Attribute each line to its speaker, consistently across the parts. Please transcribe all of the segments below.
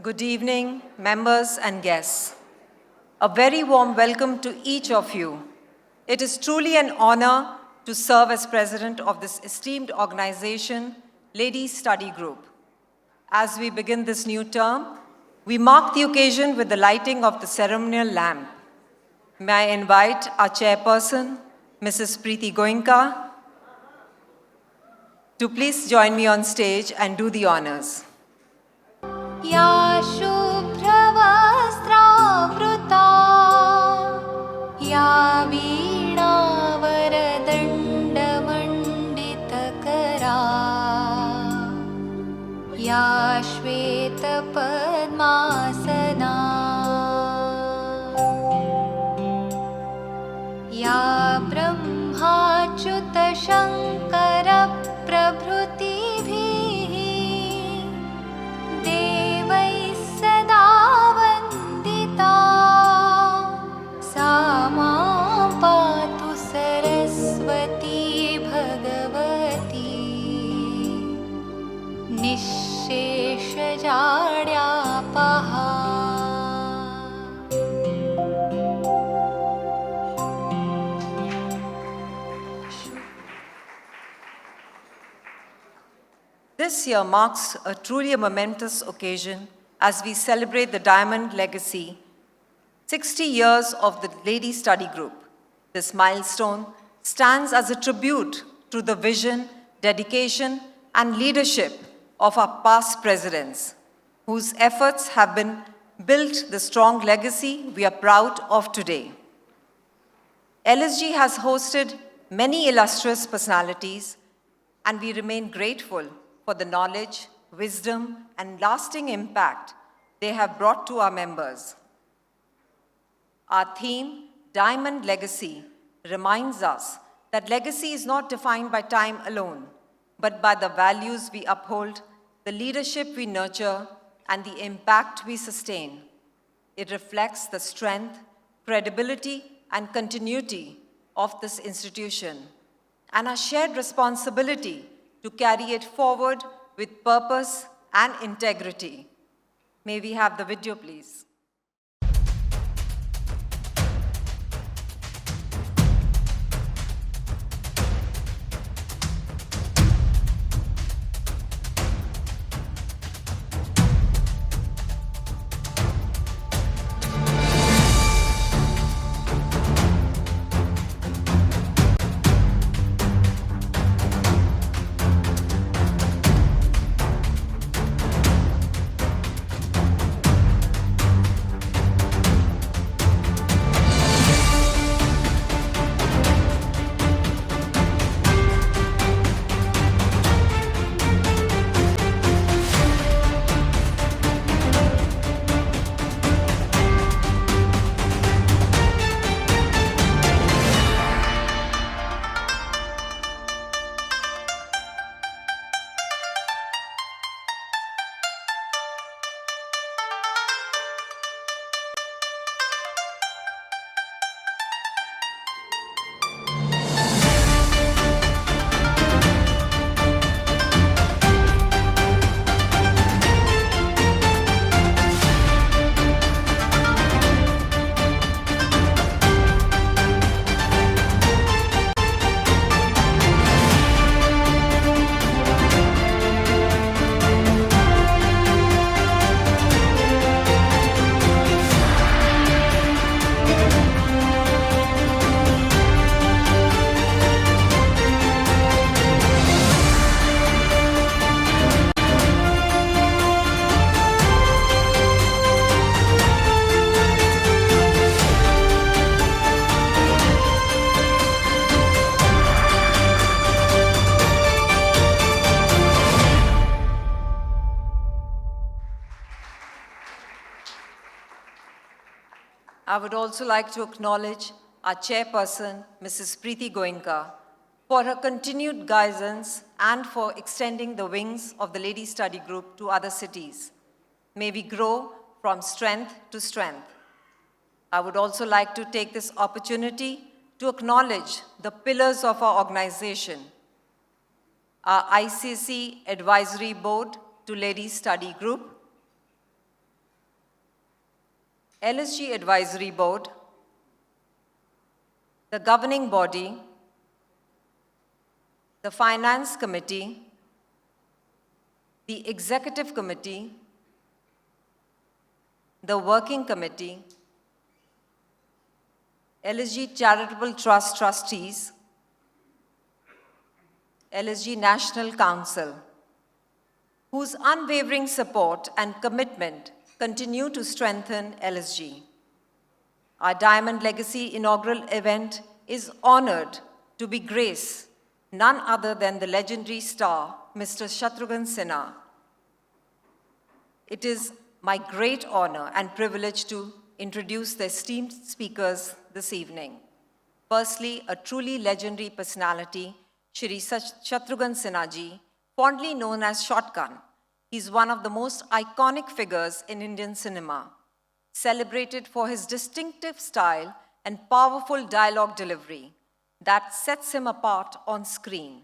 Speaker 1: Good evening, members and guests. A very warm welcome to each of you. It is truly an honor to serve as president of this esteemed organization, Ladies Study Group. As we begin this new term, we mark the occasion with the lighting of the ceremonial lamp. May I invite our chairperson, Mrs. Preeti Goenka, to please join me on stage and do the honors.
Speaker 2: या शुभ्रवस्त्रावृता या वीणावरदण्डमण्डितकरा या श्वेतपद्मासना या ब्रह्माच्युतशङ्करप्रभृतिभिः देवैः सदा वन्दिता सा मां पातु Saraswati Bhagwati निःशेषजाड्यापहा
Speaker 1: This year marks a truly momentous occasion as we celebrate the Diamond Legacy, 60 years of the Ladies Study Group. This milestone stands as a tribute to the vision, dedication, and leadership of our past presidents, whose efforts have built the strong legacy we are proud of today. LSG has hosted many illustrious personalities, and we remain grateful for the knowledge, wisdom, and lasting impact they have brought to our members. Our theme, Diamond Legacy, reminds us that legacy is not defined by time alone, but by the values we uphold, the leadership we nurture, and the impact we sustain. It reflects the strength, credibility, and continuity of this institution, and our shared responsibility to carry it forward with purpose and integrity. May we have the video, please? I would also like to acknowledge our chairperson, Mrs. Preeti Goenka, for her continued guidance and for extending the wings of the Ladies Study Group to other cities. May we grow from strength to strength. I would also like to take this opportunity to acknowledge the pillars of our organization, our ICC Advisory Board to Ladies Study Group, LSG Advisory Board, the governing body, the Finance Committee, the Executive Committee, the Working Committee, LSG Charitable Trust Trustees, LSG National Council, whose unwavering support and commitment continue to strengthen LSG. Our Diamond Legacy inaugural event is honored to be graced none other than the legendary star, Mr. Shatrughan Sinha. It is my great honor and privilege to introduce the esteemed speakers this evening. Firstly, a truly legendary personality, Shri Shatrughan Sinha ji, fondly known as Shotgun. He's one of the most iconic figures in Indian cinema, celebrated for his distinctive style and powerful dialogue delivery that sets him apart on screen.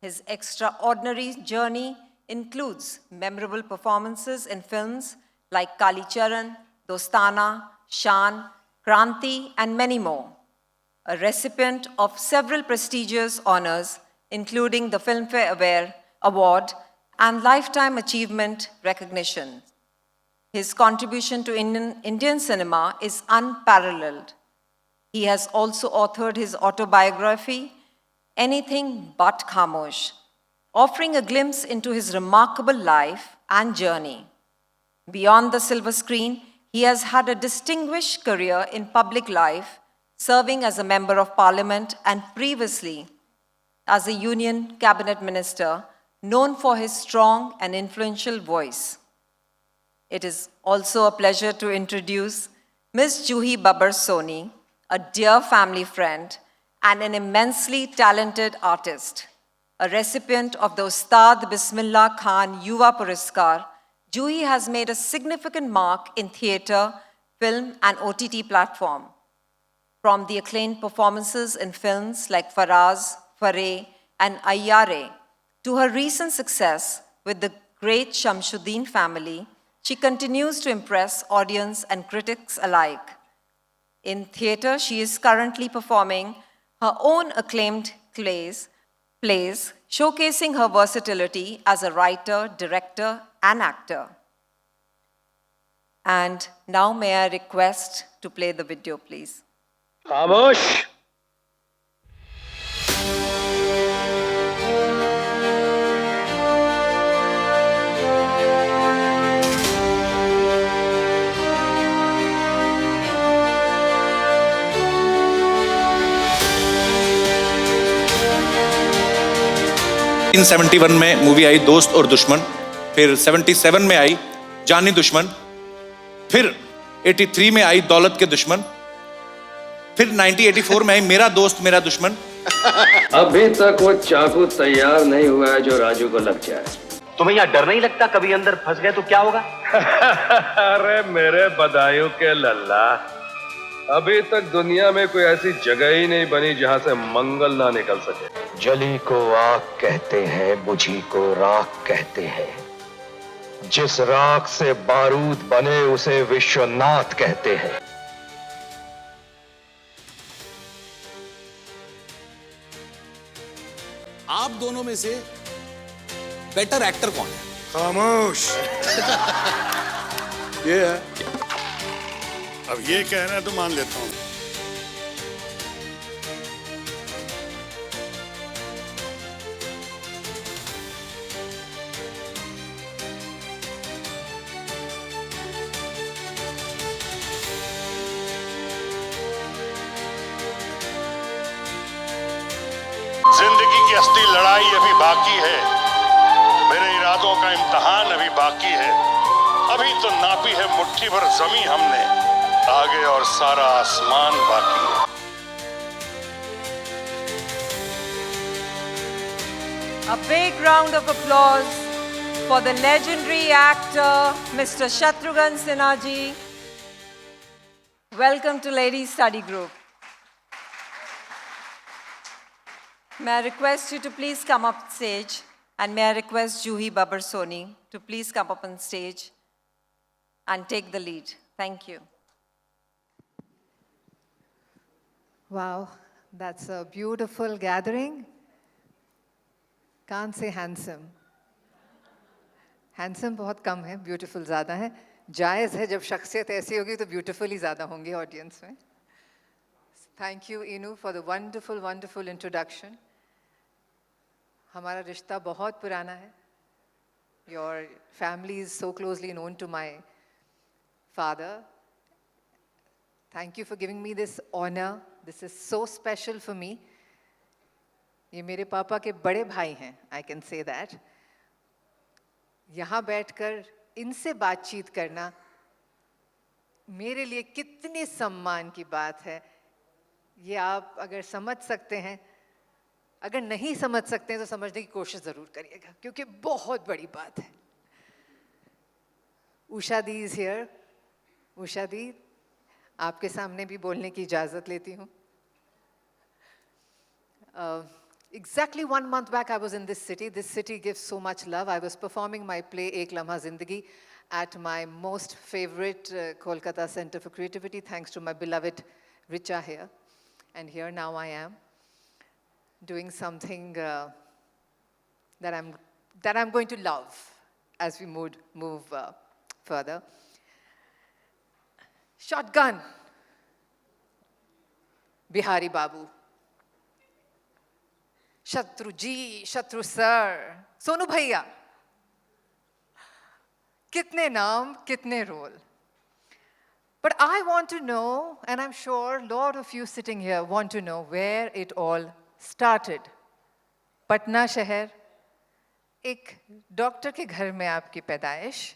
Speaker 1: His extraordinary journey includes memorable performances in films like Kali Charan, Dostana, Shaan, Kranti, and many more. A recipient of several prestigious honors, including the Filmfare Award and Lifetime Achievement recognition. His contribution to Indian cinema is unparalleled. He has also authored his autobiography, Anything But Khamosh, offering a glimpse into his remarkable life and journey. Beyond the silver screen, he has had a distinguished career in public life, serving as a member of parliament and previously as a union cabinet minister, known for his strong and influential voice. It is also a pleasure to introduce Ms. Juhi Babbar Soni, a dear family friend and an immensely talented artist. A recipient of the Ustad Bismillah Khan Yuva Puraskar, Juhi has made a significant mark in theatre, film, and OTT platform. From the acclaimed performances in films like Faraz, Fareh, and Ayyare, to her recent success with the great Shamsuddin family, she continues to impress audience and critics alike. In theatre, she is currently performing her own acclaimed plays, showcasing her versatility as a writer, director, and actor. And now may I request to play the video, please.
Speaker 3: खामोश।
Speaker 4: इन 71 में movie आई दोस्त और दुश्मन, फिर 77 में आई जानी दुश्मन, फिर 83 में आई दौलत के दुश्मन, फिर 1984 में आई मेरा दोस्त मेरा दुश्मन।
Speaker 3: अभी तक वो चाकू तैयार नहीं हुआ है जो राजू को लग जाए।
Speaker 5: तुम्हें यहाँ डर नहीं लगता कभी अंदर फंस गए तो क्या होगा?
Speaker 3: अरे मेरे बदायूं के लल्ला, अभी तक दुनिया में कोई ऐसी जगह ही नहीं बनी जहां से मंगल ना निकल सके।
Speaker 6: जली को आग कहते हैं, बुझी को राख कहते हैं, जिस राख से बारूद बने उसे विश्वनाथ कहते हैं।
Speaker 7: आप दोनों में से बेटर एक्टर कौन है?
Speaker 8: खामोश। ये है। अब ये कहना है तो मान लेता हूं। जिंदगी की असली लड़ाई अभी बाकी है, मेरे इरादों का इम्तिहान अभी बाकी है। अभी तो नापी है मुट्ठी भर जमीन हमने, आगे और सारा आसमान बाकी है।
Speaker 1: A big round of applause for the legendary actor, Mr. Shatrughan Sinha ji. Welcome to Ladies Study Group. May I request you to please come up stage, and may I request Juhi Babbar Soni to please come up on stage and take the lead. Thank you.
Speaker 9: Wow, that's a beautiful gathering. Can't say handsome. Handsome बहुत कम है, beautiful ज़्यादा है. जायज़ है जब शख्सियत ऐसी होगी तो beautiful ही ज़्यादा होंगे audience में. Thank you, Inu, for the wonderful, wonderful introduction. हमारा रिश्ता बहुत पुराना है. Your family is so closely known to my father. Thank you for giving me this honor. This is so special for me. ये मेरे पापा के बड़े भाई हैं, I can say that. यहाँ बैठकर इनसे बातचीत करना मेरे लिए कितने सम्मान की बात है. ये आप अगर समझ सकते हैं, अगर नहीं समझ सकते हैं तो समझने की कोशिश ज़रूर करिएगा, क्योंकि बहुत बड़ी बात है. उषा दी is here. उषा दी, आपके सामने भी बोलने की इजाज़त लेती हूँ. Exactly 1 month back, I was in this city. This city gives so much love. I was performing my play Ek Lamha Zindagi at my most favorite Kolkata Center for Creativity, thanks to my beloved Richa here. And here now I am doing something that I'm going to love as we move further. Shotgun, Bihari Babu. Shatru ji, Shatru sir, Sonu bhaiya. Kitne naam, kitne role. But I want to know, and I'm sure a lot of you sitting here want to know where it all started. Patna शहर, एक doctor के घर में आपकी पैदाइश,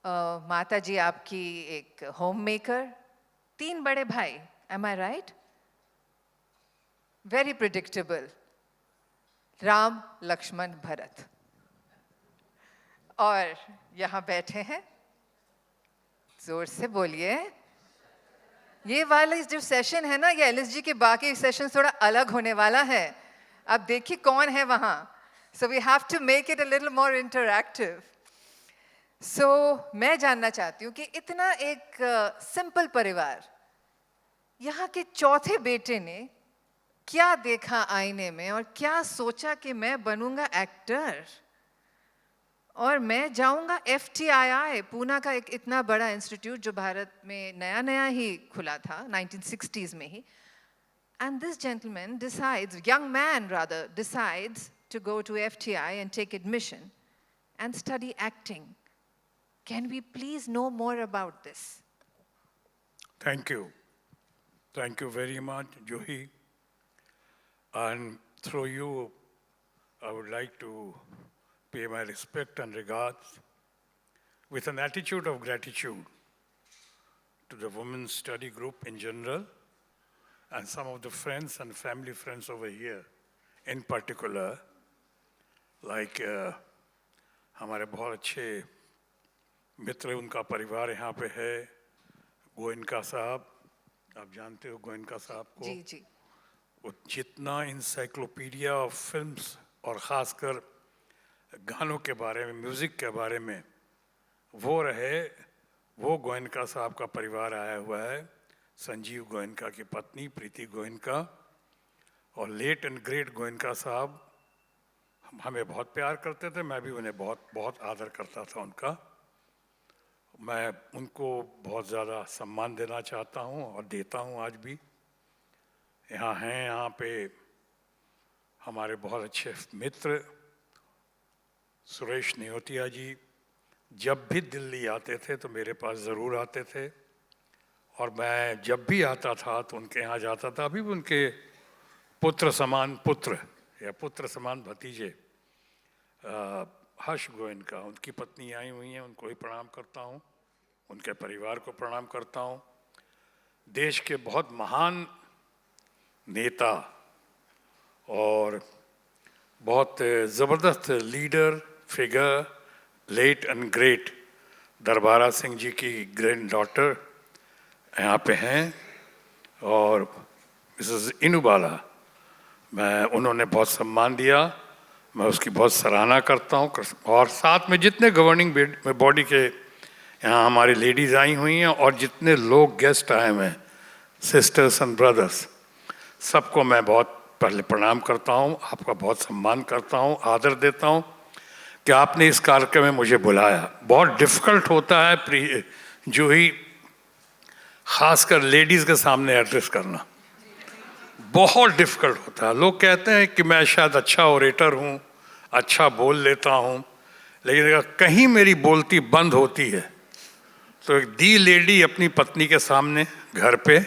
Speaker 9: माता जी आपकी एक होम मेकर, 3 बड़े भाई, am I right? Very predictable. Ram, Lakshman, Bharat. और यहाँ बैठे हैं, जोर से बोलिए. ये वाला जो सेशन है ना, ये एलएसजी के बाकी सेशन थोड़ा अलग होने वाला है. अब देखिए कौन है वहाँ. So we have to make it a little more interactive. So मैं जानना चाहती हूँ कि इतना एक सिंपल परिवार, यहाँ के चौथे बेटे ने क्या देखा आईने में और क्या सोचा कि मैं बनूंगा एक्टर और मैं जाऊंगा FTII, पूना का एक इतना बड़ा इंस्टीट्यूट जो भारत में नया नया ही खुला था 1960s में ही. And this gentleman decides, young man rather, decides to go to FTI and take admission and study acting. Can we please know more about this?
Speaker 8: Thank you. Thank you very much, Juhi. And through you, I would like to pay my respect and regards with an attitude of gratitude to the Women's Study Group in general and some of the friends and family friends over here in particular, like हमारे बहुत अच्छे मित्र, उनका परिवार यहाँ पे है, गोयनका साहब, आप जानते हो गोयनका साहब को.
Speaker 9: जी जी.
Speaker 8: वो जितना इंसाइक्लोपीडिया ऑफ फिल्म्स और ख़ासकर गानों के बारे में, म्यूज़िक के बारे में वो रहे, वो गोयनका साहब का परिवार आया हुआ है. संजीव गोयनका की पत्नी प्रीति गोयनका और लेट एंड ग्रेट गोयनका साहब हमें बहुत प्यार करते थे. मैं भी उन्हें बहुत बहुत आदर करता था उनका. मैं उनको बहुत ज़्यादा सम्मान देना चाहता हूँ और देता हूँ आज भी. यहाँ हैं, यहाँ पे हमारे बहुत अच्छे मित्र सुरेश नेहोतिया जी जब भी दिल्ली आते थे तो मेरे पास ज़रूर आते थे और मैं जब भी आता था तो उनके यहाँ जाता था. अभी भी उनके पुत्र समान भतीजे हर्ष गोयनका, उनकी पत्नी आई हुई हैं, उनको भी प्रणाम करता हूँ, उनके परिवार को प्रणाम करता हूँ. देश के बहुत महान नेता और बहुत ज़बरदस्त leader figure, late and great Darbara Singh ji की ग्रैंड डॉटर यहाँ पे हैं और मिसेस इनू बाला, उन्होंने बहुत सम्मान दिया, मैं उसकी बहुत सराहना करता हूँ. और साथ में जितने गवर्निंग बॉडी के यहाँ हमारी लेडीज़ आई हुई हैं और जितने लोग गेस्ट आए हुए हैं, सिस्टर्स एंड ब्रदर्स, सबको मैं बहुत पहले प्रणाम करता हूँ, आपका बहुत सम्मान करता हूँ, आदर देता हूँ कि आपने इस कार्यक्रम में मुझे बुलाया। बहुत डिफ़िकल्ट होता है जो ही खासकर लेडीज़ के सामने एड्रेस करना, बहुत डिफ़िकल्ट होता है। लोग कहते हैं कि मैं शायद अच्छा ओरेटर हूँ, अच्छा बोल लेता हूँ, लेकिन अगर कहीं मेरी बोलती बंद होती है तो एक दी लेडी अपनी पत्नी के सामने घर पे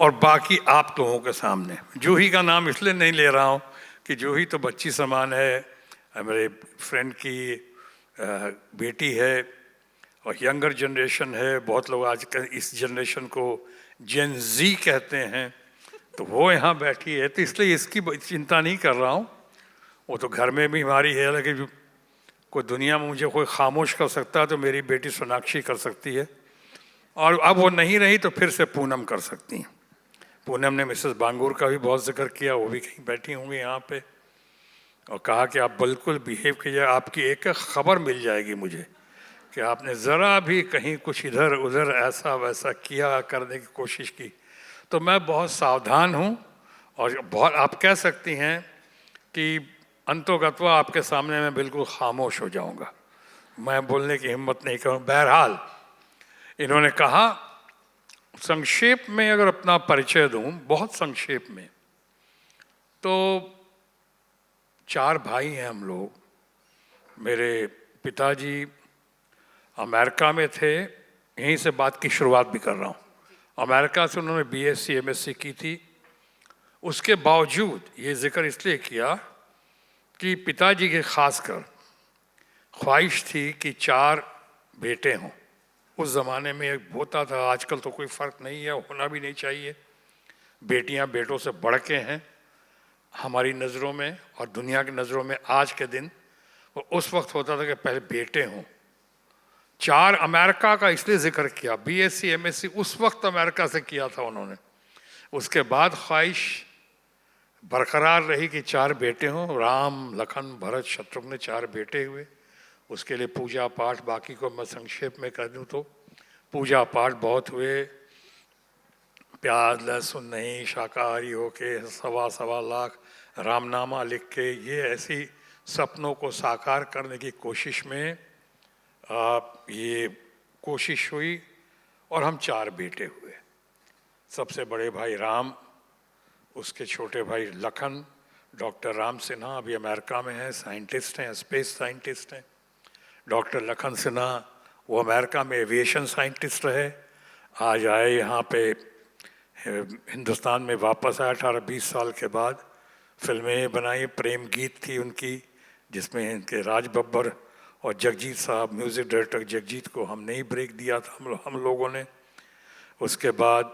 Speaker 8: और बाकी आप लोगों के सामने। जूही का नाम इसलिए नहीं ले रहा हूँ कि जूही तो बच्ची समान है, मेरे फ्रेंड की बेटी है और यंगर जनरेशन है। बहुत लोग आज इस जनरेशन को जेन जी कहते हैं, तो वो यहाँ बैठी है, तो इसलिए इसकी चिंता नहीं कर रहा हूँ। वो तो घर में भी हमारी है, लेकिन कोई दुनिया में मुझे कोई खामोश कर सकता है तो मेरी बेटी सोनाक्षी कर सकती है, और अब वो नहीं रही तो फिर से पूनम कर सकती हैं। पूनम ने मिसेस बांगूर का भी बहुत जिक्र किया, वो भी कहीं बैठी होंगी यहाँ पे, और कहा कि आप बिल्कुल बिहेव कीजिए, आपकी एक खबर मिल जाएगी मुझे कि आपने ज़रा भी कहीं कुछ इधर उधर ऐसा वैसा किया, करने की कोशिश की। तो मैं बहुत सावधान हूँ और बहुत, आप कह सकती हैं कि अंतोगत्वा आपके सामने मैं बिल्कुल खामोश हो जाऊँगा, मैं बोलने की हिम्मत नहीं करूँ। बहरहाल इन्होंने कहा, संक्षेप में अगर अपना परिचय दूं, बहुत संक्षेप में, तो 4 भाई हैं हम लोग। मेरे पिताजी अमेरिका में थे, यहीं से बात की शुरुआत भी कर रहा हूँ। अमेरिका से उन्होंने बीएससी एमएससी की थी। उसके बावजूद ये जिक्र इसलिए किया कि पिताजी के खासकर ख्वाहिश थी कि 4 बेटे हों। उस ज़माने में एक होता था, आजकल तो कोई फ़र्क नहीं है, होना भी नहीं चाहिए। बेटियां बेटों से बढ़ के हैं हमारी नज़रों में और दुनिया की नज़रों में आज के दिन। और उस वक्त होता था कि पहले बेटे हों। 4 अमेरिका का इसलिए जिक्र किया, बीएससी एमएससी उस वक्त अमेरिका से किया था उन्होंने। उसके बाद ख्वाहिश बरकरार रही कि 4 बेटे हों, राम लखन भरत शत्रुघ्न 4 बेटे हुए। उसके लिए पूजा पाठ, बाकी को मैं संक्षेप में कह दूँ तो पूजा पाठ बहुत हुए, प्याज लहसुन नहीं, शाकाहारी होके 1.25 लाख रामनामा लिख के, ये ऐसी सपनों को साकार करने की कोशिश में ये कोशिश हुई और हम 4 बेटे हुए। सबसे बड़े भाई राम, उसके छोटे भाई लखन, डॉक्टर राम सिन्हा अभी अमेरिका में हैं, साइंटिस्ट हैं, स्पेस साइंटिस्ट हैं। डॉक्टर लखन सिन्हा वो अमेरिका में एविएशन साइंटिस्ट रहे, आज आए यहाँ पे हिंदुस्तान में वापस आए 18-20 साल के बाद। फिल्में बनाई, प्रेम गीत थी उनकी जिसमें इनके राज बब्बर और जगजीत साहब, म्यूज़िक डायरेक्टर जगजीत को हमने ही ब्रेक दिया था हम लोगों ने। उसके बाद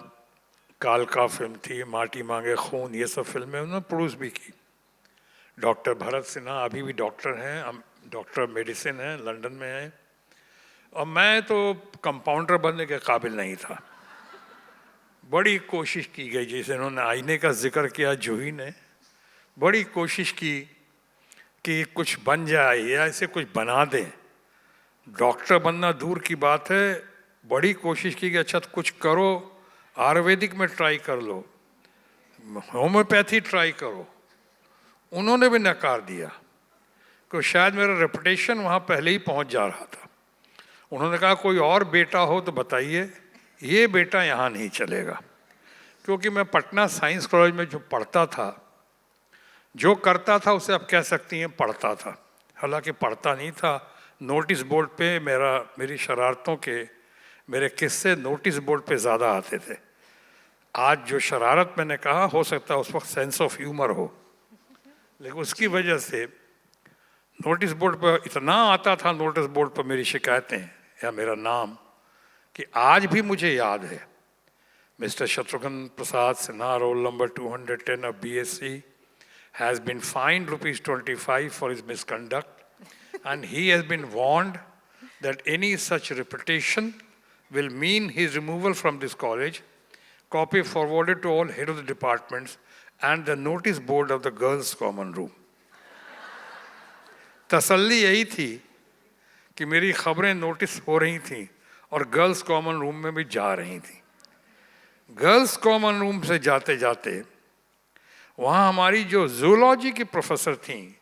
Speaker 8: कालका फिल्म थी, माटी मांगे खून, ये सब फिल्में उन्होंने प्रोड्यूस भी की। डॉक्टर भरत सिन्हा अभी भी डॉक्टर हैं, डॉक्टर मेडिसिन हैं, लंदन में हैं। और मैं तो कंपाउंडर बनने के काबिल नहीं था। बड़ी कोशिश की गई, जैसे इन्होंने आईने का जिक्र किया जूही ने, बड़ी कोशिश की कि कुछ बन जाए या ऐसे कुछ बना दें। डॉक्टर बनना दूर की बात है, बड़ी कोशिश की कि अच्छा कुछ करो, आयुर्वेदिक में ट्राई कर लो, होम्योपैथी ट्राई करो। उन्होंने भी नकार दिया कि शायद मेरा रेपुटेशन वहाँ पहले ही पहुँच जा रहा था। उन्होंने कहा कोई और बेटा हो तो बताइए, ये बेटा यहाँ नहीं चलेगा। क्योंकि मैं पटना साइंस कॉलेज में जो पढ़ता था, जो करता था उसे आप कह सकती हैं पढ़ता था, हालांकि पढ़ता नहीं था। नोटिस बोर्ड पे मेरी शरारतों के मेरे किस्से नोटिस बोर्ड पे ज़्यादा आते थे। आज जो शरारत मैंने कहा, हो सकता है उस वक्त सेंस ऑफ ह्यूमर हो, लेकिन उसकी वजह से नोटिस बोर्ड पर इतना आता था, नोटिस बोर्ड पर मेरी शिकायतें या मेरा नाम, कि आज भी मुझे याद है। Mister Shatrughan Prasad Sinha, roll number 210 of BSc, has been fined ₹25 for his misconduct, and he has been warned that any such reputation will mean his removal from this college. Copy forwarded to all head of the departments and the notice board of the girls' common room. तसल्ली यही थी कि मेरी खबरें notice हो रही थीं और गर्ल्स कॉमन रूम में भी जा रही थी।
Speaker 10: गर्ल्स कॉमन रूम से जाते जाते वहाँ हमारी जो जूलॉजी की प्रोफेसर थी,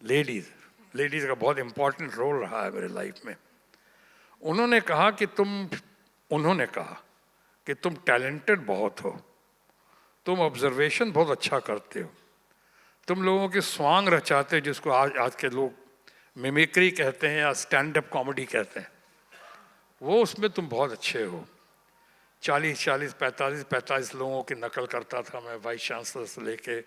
Speaker 10: लेडीज का बहुत इम्पोर्टेंट रोल रहा है मेरे लाइफ में। उन्होंने कहा कि तुम टैलेंटेड बहुत हो, तुम ऑब्जर्वेशन बहुत अच्छा करते हो, तुम लोगों के स्वांग रचाते हो, जिसको आज के लोग मिमिक्री कहते हैं या स्टैंड अप कॉमेडी कहते हैं, वो उसमें तुम बहुत अच्छे हो। 45 लोगों की नकल करता था मैं, वाइस चांसलर से लेके,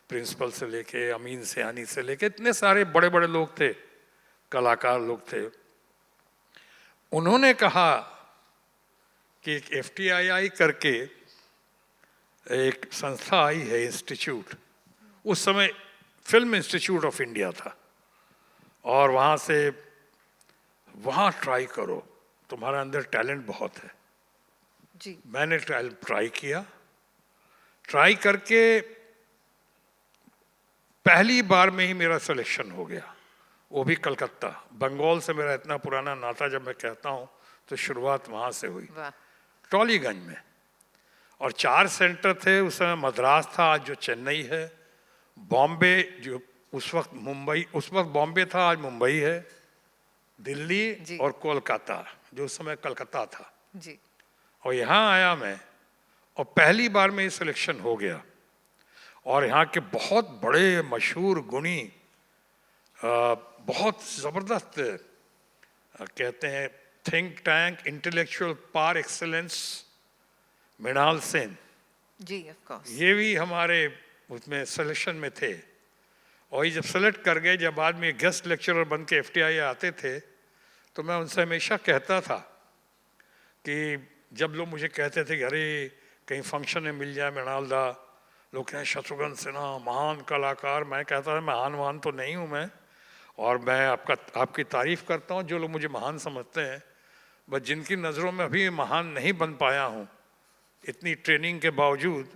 Speaker 10: प्रिंसिपल से लेके, अमीन सयानी से लेके, इतने सारे बड़े बड़े लोग थे, कलाकार लोग थे। उन्होंने कहा कि एक FTII करके एक संस्था आई है, इंस्टीट्यूट, उस समय फिल्म इंस्टीट्यूट ऑफ इंडिया था, और वहाँ ट्राई करो, तुम्हारे अंदर टैलेंट बहुत है।
Speaker 9: जी।
Speaker 10: मैंने ट्राई किया, ट्राई करके पहली बार में ही मेरा सिलेक्शन हो गया, वो भी कलकत्ता। बंगाल से मेरा इतना पुराना नाता जब मैं कहता हूँ तो शुरुआत वहाँ से हुई, टॉलीगंज में। और 4 सेंटर थे उस समय, मद्रास था, आज जो चेन्नई है, बॉम्बे जो उस वक्त बॉम्बे था, आज मुंबई है, दिल्ली और कोलकाता जो उस समय कलकत्ता था
Speaker 9: जी।
Speaker 10: और यहाँ आया मैं, और पहली बार में ही सिलेक्शन हो गया। और यहाँ के बहुत बड़े मशहूर गुणी, बहुत ज़बरदस्त कहते हैं, think tank intellectual par excellence, Mrinal Sen
Speaker 9: ji, of course,
Speaker 10: ये भी हमारे उसमें सिलेक्शन में थे। और ये जब सेलेक्ट कर गए, जब बाद में गेस्ट लेक्चरर बन के FTII आते थे, तो मैं उनसे हमेशा कहता था कि जब लोग मुझे कहते थे कि अरे कहीं फंक्शन में मिल जाए मृणाल दा, लोग कहें शत्रुघ्न सिन्हा महान कलाकार, मैं कहता था महान तो नहीं हूँ मैं, और मैं आपकी तारीफ़ करता हूँ जो लोग मुझे महान समझते हैं, बस जिनकी नज़रों में अभी महान नहीं बन पाया हूँ इतनी ट्रेनिंग के बावजूद,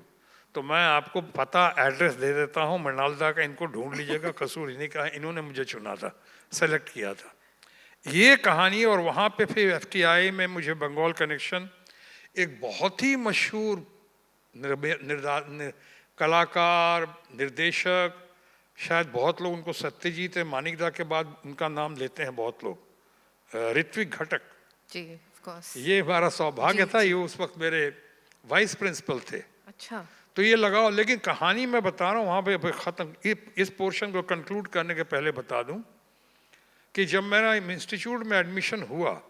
Speaker 10: तो मैं आपको पता एड्रेस दे देता हूँ मृणाल दा का, इनको ढूंढ लीजिएगा, कसूर इन्हीं का है, इन्होंने मुझे चुना था, सेलेक्ट किया था। ये कहानी। और वहाँ पे फिर FTII में मुझे बंगाल कनेक्शन, एक बहुत ही मशहूर कलाकार, निर्देशक, शायद बहुत लोग उनको सत्यजीत मानिकदा के बाद उनका नाम लेते हैं बहुत लोग, ऋत्विक घटक
Speaker 9: जी, ऑफ कोर्स,
Speaker 10: ये हमारा सौभाग्य था। ये उस वक्त मेरे वाइस प्रिंसिपल थे।
Speaker 9: अच्छा,
Speaker 10: तो ये लगाओ। लेकिन कहानी मैं बता रहा हूँ वहाँ पे ख़त्म, इस पोर्शन को कंक्लूड करने के पहले बता दूँ कि जब मेरा इंस्टीट्यूट में एडमिशन हुआ,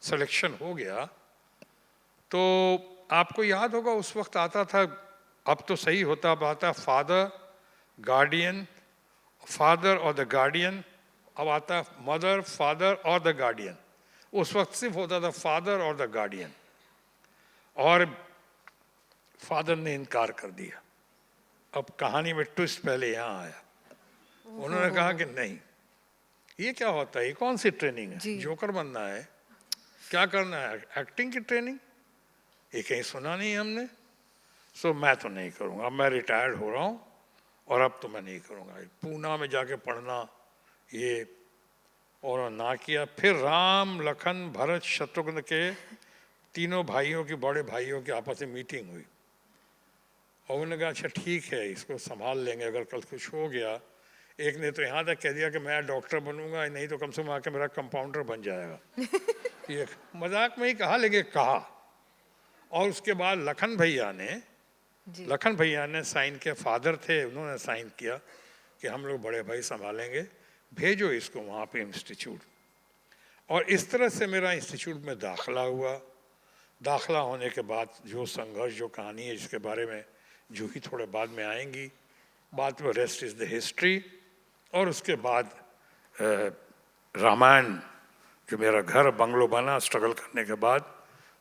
Speaker 10: सिलेक्शन हो गया, तो आपको याद होगा उस वक्त आता था, अब तो सही होता, अब आता फादर और द गार्डियन, अब आता मदर, फादर और द गार्डियन। उस वक्त सिर्फ होता था फादर और द गार्डियन, और फादर ने इनकार कर दिया। अब कहानी में ट्विस्ट पहले यहाँ आया, उन्होंने कहा कि नहीं, ये क्या होता है, ये कौन सी ट्रेनिंग है, जोकर बनना है, क्या करना है, एक्टिंग की ट्रेनिंग, ये कहीं सुना नहीं हमने, सो मैं तो नहीं करूँगा, अब मैं रिटायर्ड हो रहा हूँ और अब तो मैं नहीं करूँगा। पूना में जाके पढ़ना ये, और ना किया। फिर राम, लखन, भरत, शत्रुघ्न के तीनों भाइयों की, बड़े भाइयों की आपस में मीटिंग हुई, और उन्होंने कहा अच्छा ठीक है, इसको संभाल लेंगे, अगर कल कुछ हो गया। एक ने तो यहाँ तक कह दिया कि मैं डॉक्टर बनूंगा, नहीं तो कम से कम आके मेरा कंपाउंडर बन जाएगा। ये मजाक में ही कहा, लेकिन कहा। और उसके बाद लखन भैया ने साइन किया, फादर थे, उन्होंने साइन किया कि हम लोग बड़े भाई संभालेंगे, भेजो इसको वहाँ पे इंस्टीट्यूट। और इस तरह से मेरा इंस्टीट्यूट में दाखिला हुआ। दाखिला होने के बाद जो संघर्ष, जो कहानी है, जिसके बारे में जूही थोड़े बाद में आएंगी, बाद में रेस्ट इज़ द हिस्ट्री। और उसके बाद रामायण, जो मेरा घर बंगलो बना स्ट्रगल करने के बाद,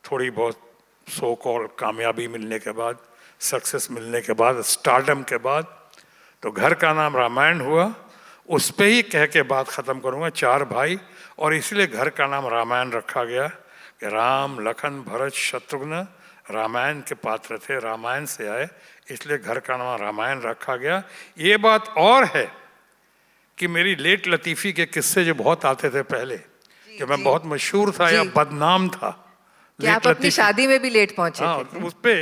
Speaker 10: थोड़ी बहुत सो कॉल कामयाबी मिलने के बाद, सक्सेस मिलने के बाद, स्टारडम के बाद, तो घर का नाम रामायण हुआ। उस पे ही कह के बात ख़त्म करूँगा। 4 भाई, और इसलिए घर का नाम रामायण रखा गया कि राम, लखन, भरत, शत्रुघ्न रामायण के पात्र थे, रामायण से आए, इसलिए घर का नाम रामायण रखा गया। ये बात और है कि मेरी लेट लतीफ़ी के किस्से जो बहुत आते थे पहले, कि मैं बहुत मशहूर था या बदनाम था,
Speaker 9: कि आप अपनी शादी में भी लेट पहुंचे
Speaker 10: हाँ,
Speaker 9: थे।
Speaker 10: तो उस पे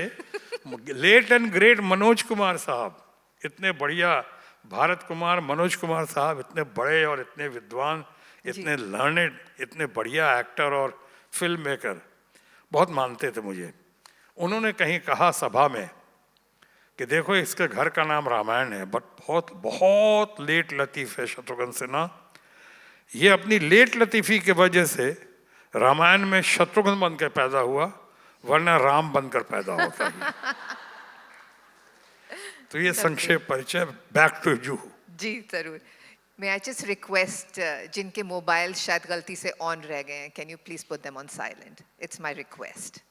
Speaker 10: late and great Manoj Kumar sahab, इतने बढ़िया भारत कुमार मनोज कुमार साहब, इतने बड़े और इतने विद्वान, इतने लर्नेड, इतने बढ़िया एक्टर और फिल्म मेकर, बहुत मानते थे मुझे। उन्होंने कहीं कहा सभा में कि देखो इसके घर का नाम रामायण है, बट बहुत बहुत लेट लतीफ़ है शत्रुघ्न सिन्हा। ये अपनी लेट लतीफ़ी की वजह से रामायण में शत्रुघ्न बनकर पैदा हुआ, वरना राम बनकर पैदा होता है। तो ये संक्षेप परिचय। Back to you.
Speaker 9: जी जरूर। मैं आई जस्ट रिक्वेस्ट जिनके मोबाइल शायद गलती से ऑन रह गए हैं, can you please put them on silent, it's my request.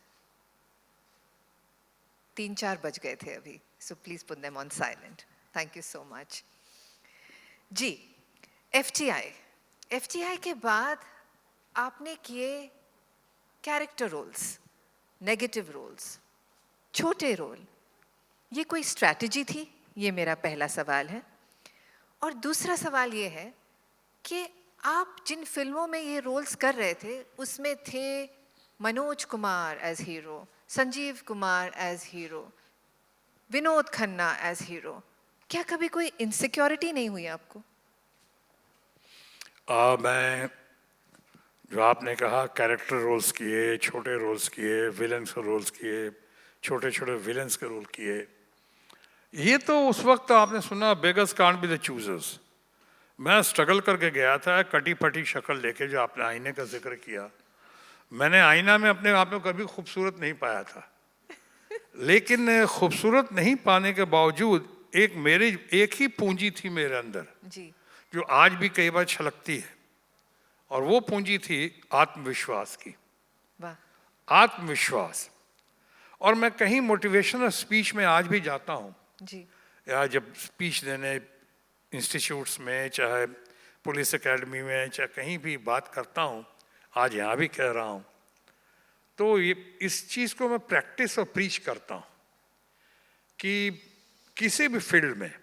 Speaker 9: 3-4 बज गए थे अभी, so please put them on silent, thank you so much. जी, एफटीआई के बाद आपने किए कैरेक्टर रोल्स, नेगेटिव रोल्स, छोटे रोल, ये कोई स्ट्रैटेजी थी? ये मेरा पहला सवाल है। और दूसरा सवाल ये है कि आप जिन फिल्मों में ये रोल्स कर रहे थे उसमें थे Manoj Kumar as hero, Sanjeev Kumar as hero, Vinod Khanna as hero, क्या कभी कोई इनसिक्योरिटी नहीं हुई आपको?
Speaker 10: मैं जो आपने कहा कैरेक्टर रोल्स किए, छोटे रोल्स किए, विलन्स के रोल्स किए, छोटे छोटे विलन्स के रोल किए, ये तो उस वक्त आपने सुना beggars can't be the choosers. मैं स्ट्रगल करके गया था, कटी फटी शक्ल लेके, जो आपने आईने का जिक्र किया। मैंने आईना में अपने आप को कभी खूबसूरत नहीं पाया था, लेकिन खूबसूरत नहीं पाने के बावजूद एक ही पूंजी थी मेरे अंदर
Speaker 9: जी,
Speaker 10: जो आज भी कई बार छलकती है, और वो पूंजी थी आत्मविश्वास की।
Speaker 9: वाह।
Speaker 10: आत्मविश्वास। और मैं कहीं मोटिवेशनल स्पीच में आज भी जाता हूँ,
Speaker 9: जी,
Speaker 10: या जब स्पीच देने इंस्टीट्यूट्स में, चाहे पुलिस एकेडमी में, चाहे कहीं भी बात करता हूँ, आज यहाँ भी कह रहा हूँ, तो ये इस चीज़ को मैं प्रैक्टिस और प्रीच करता हूँ कि किसी भी फील्ड में,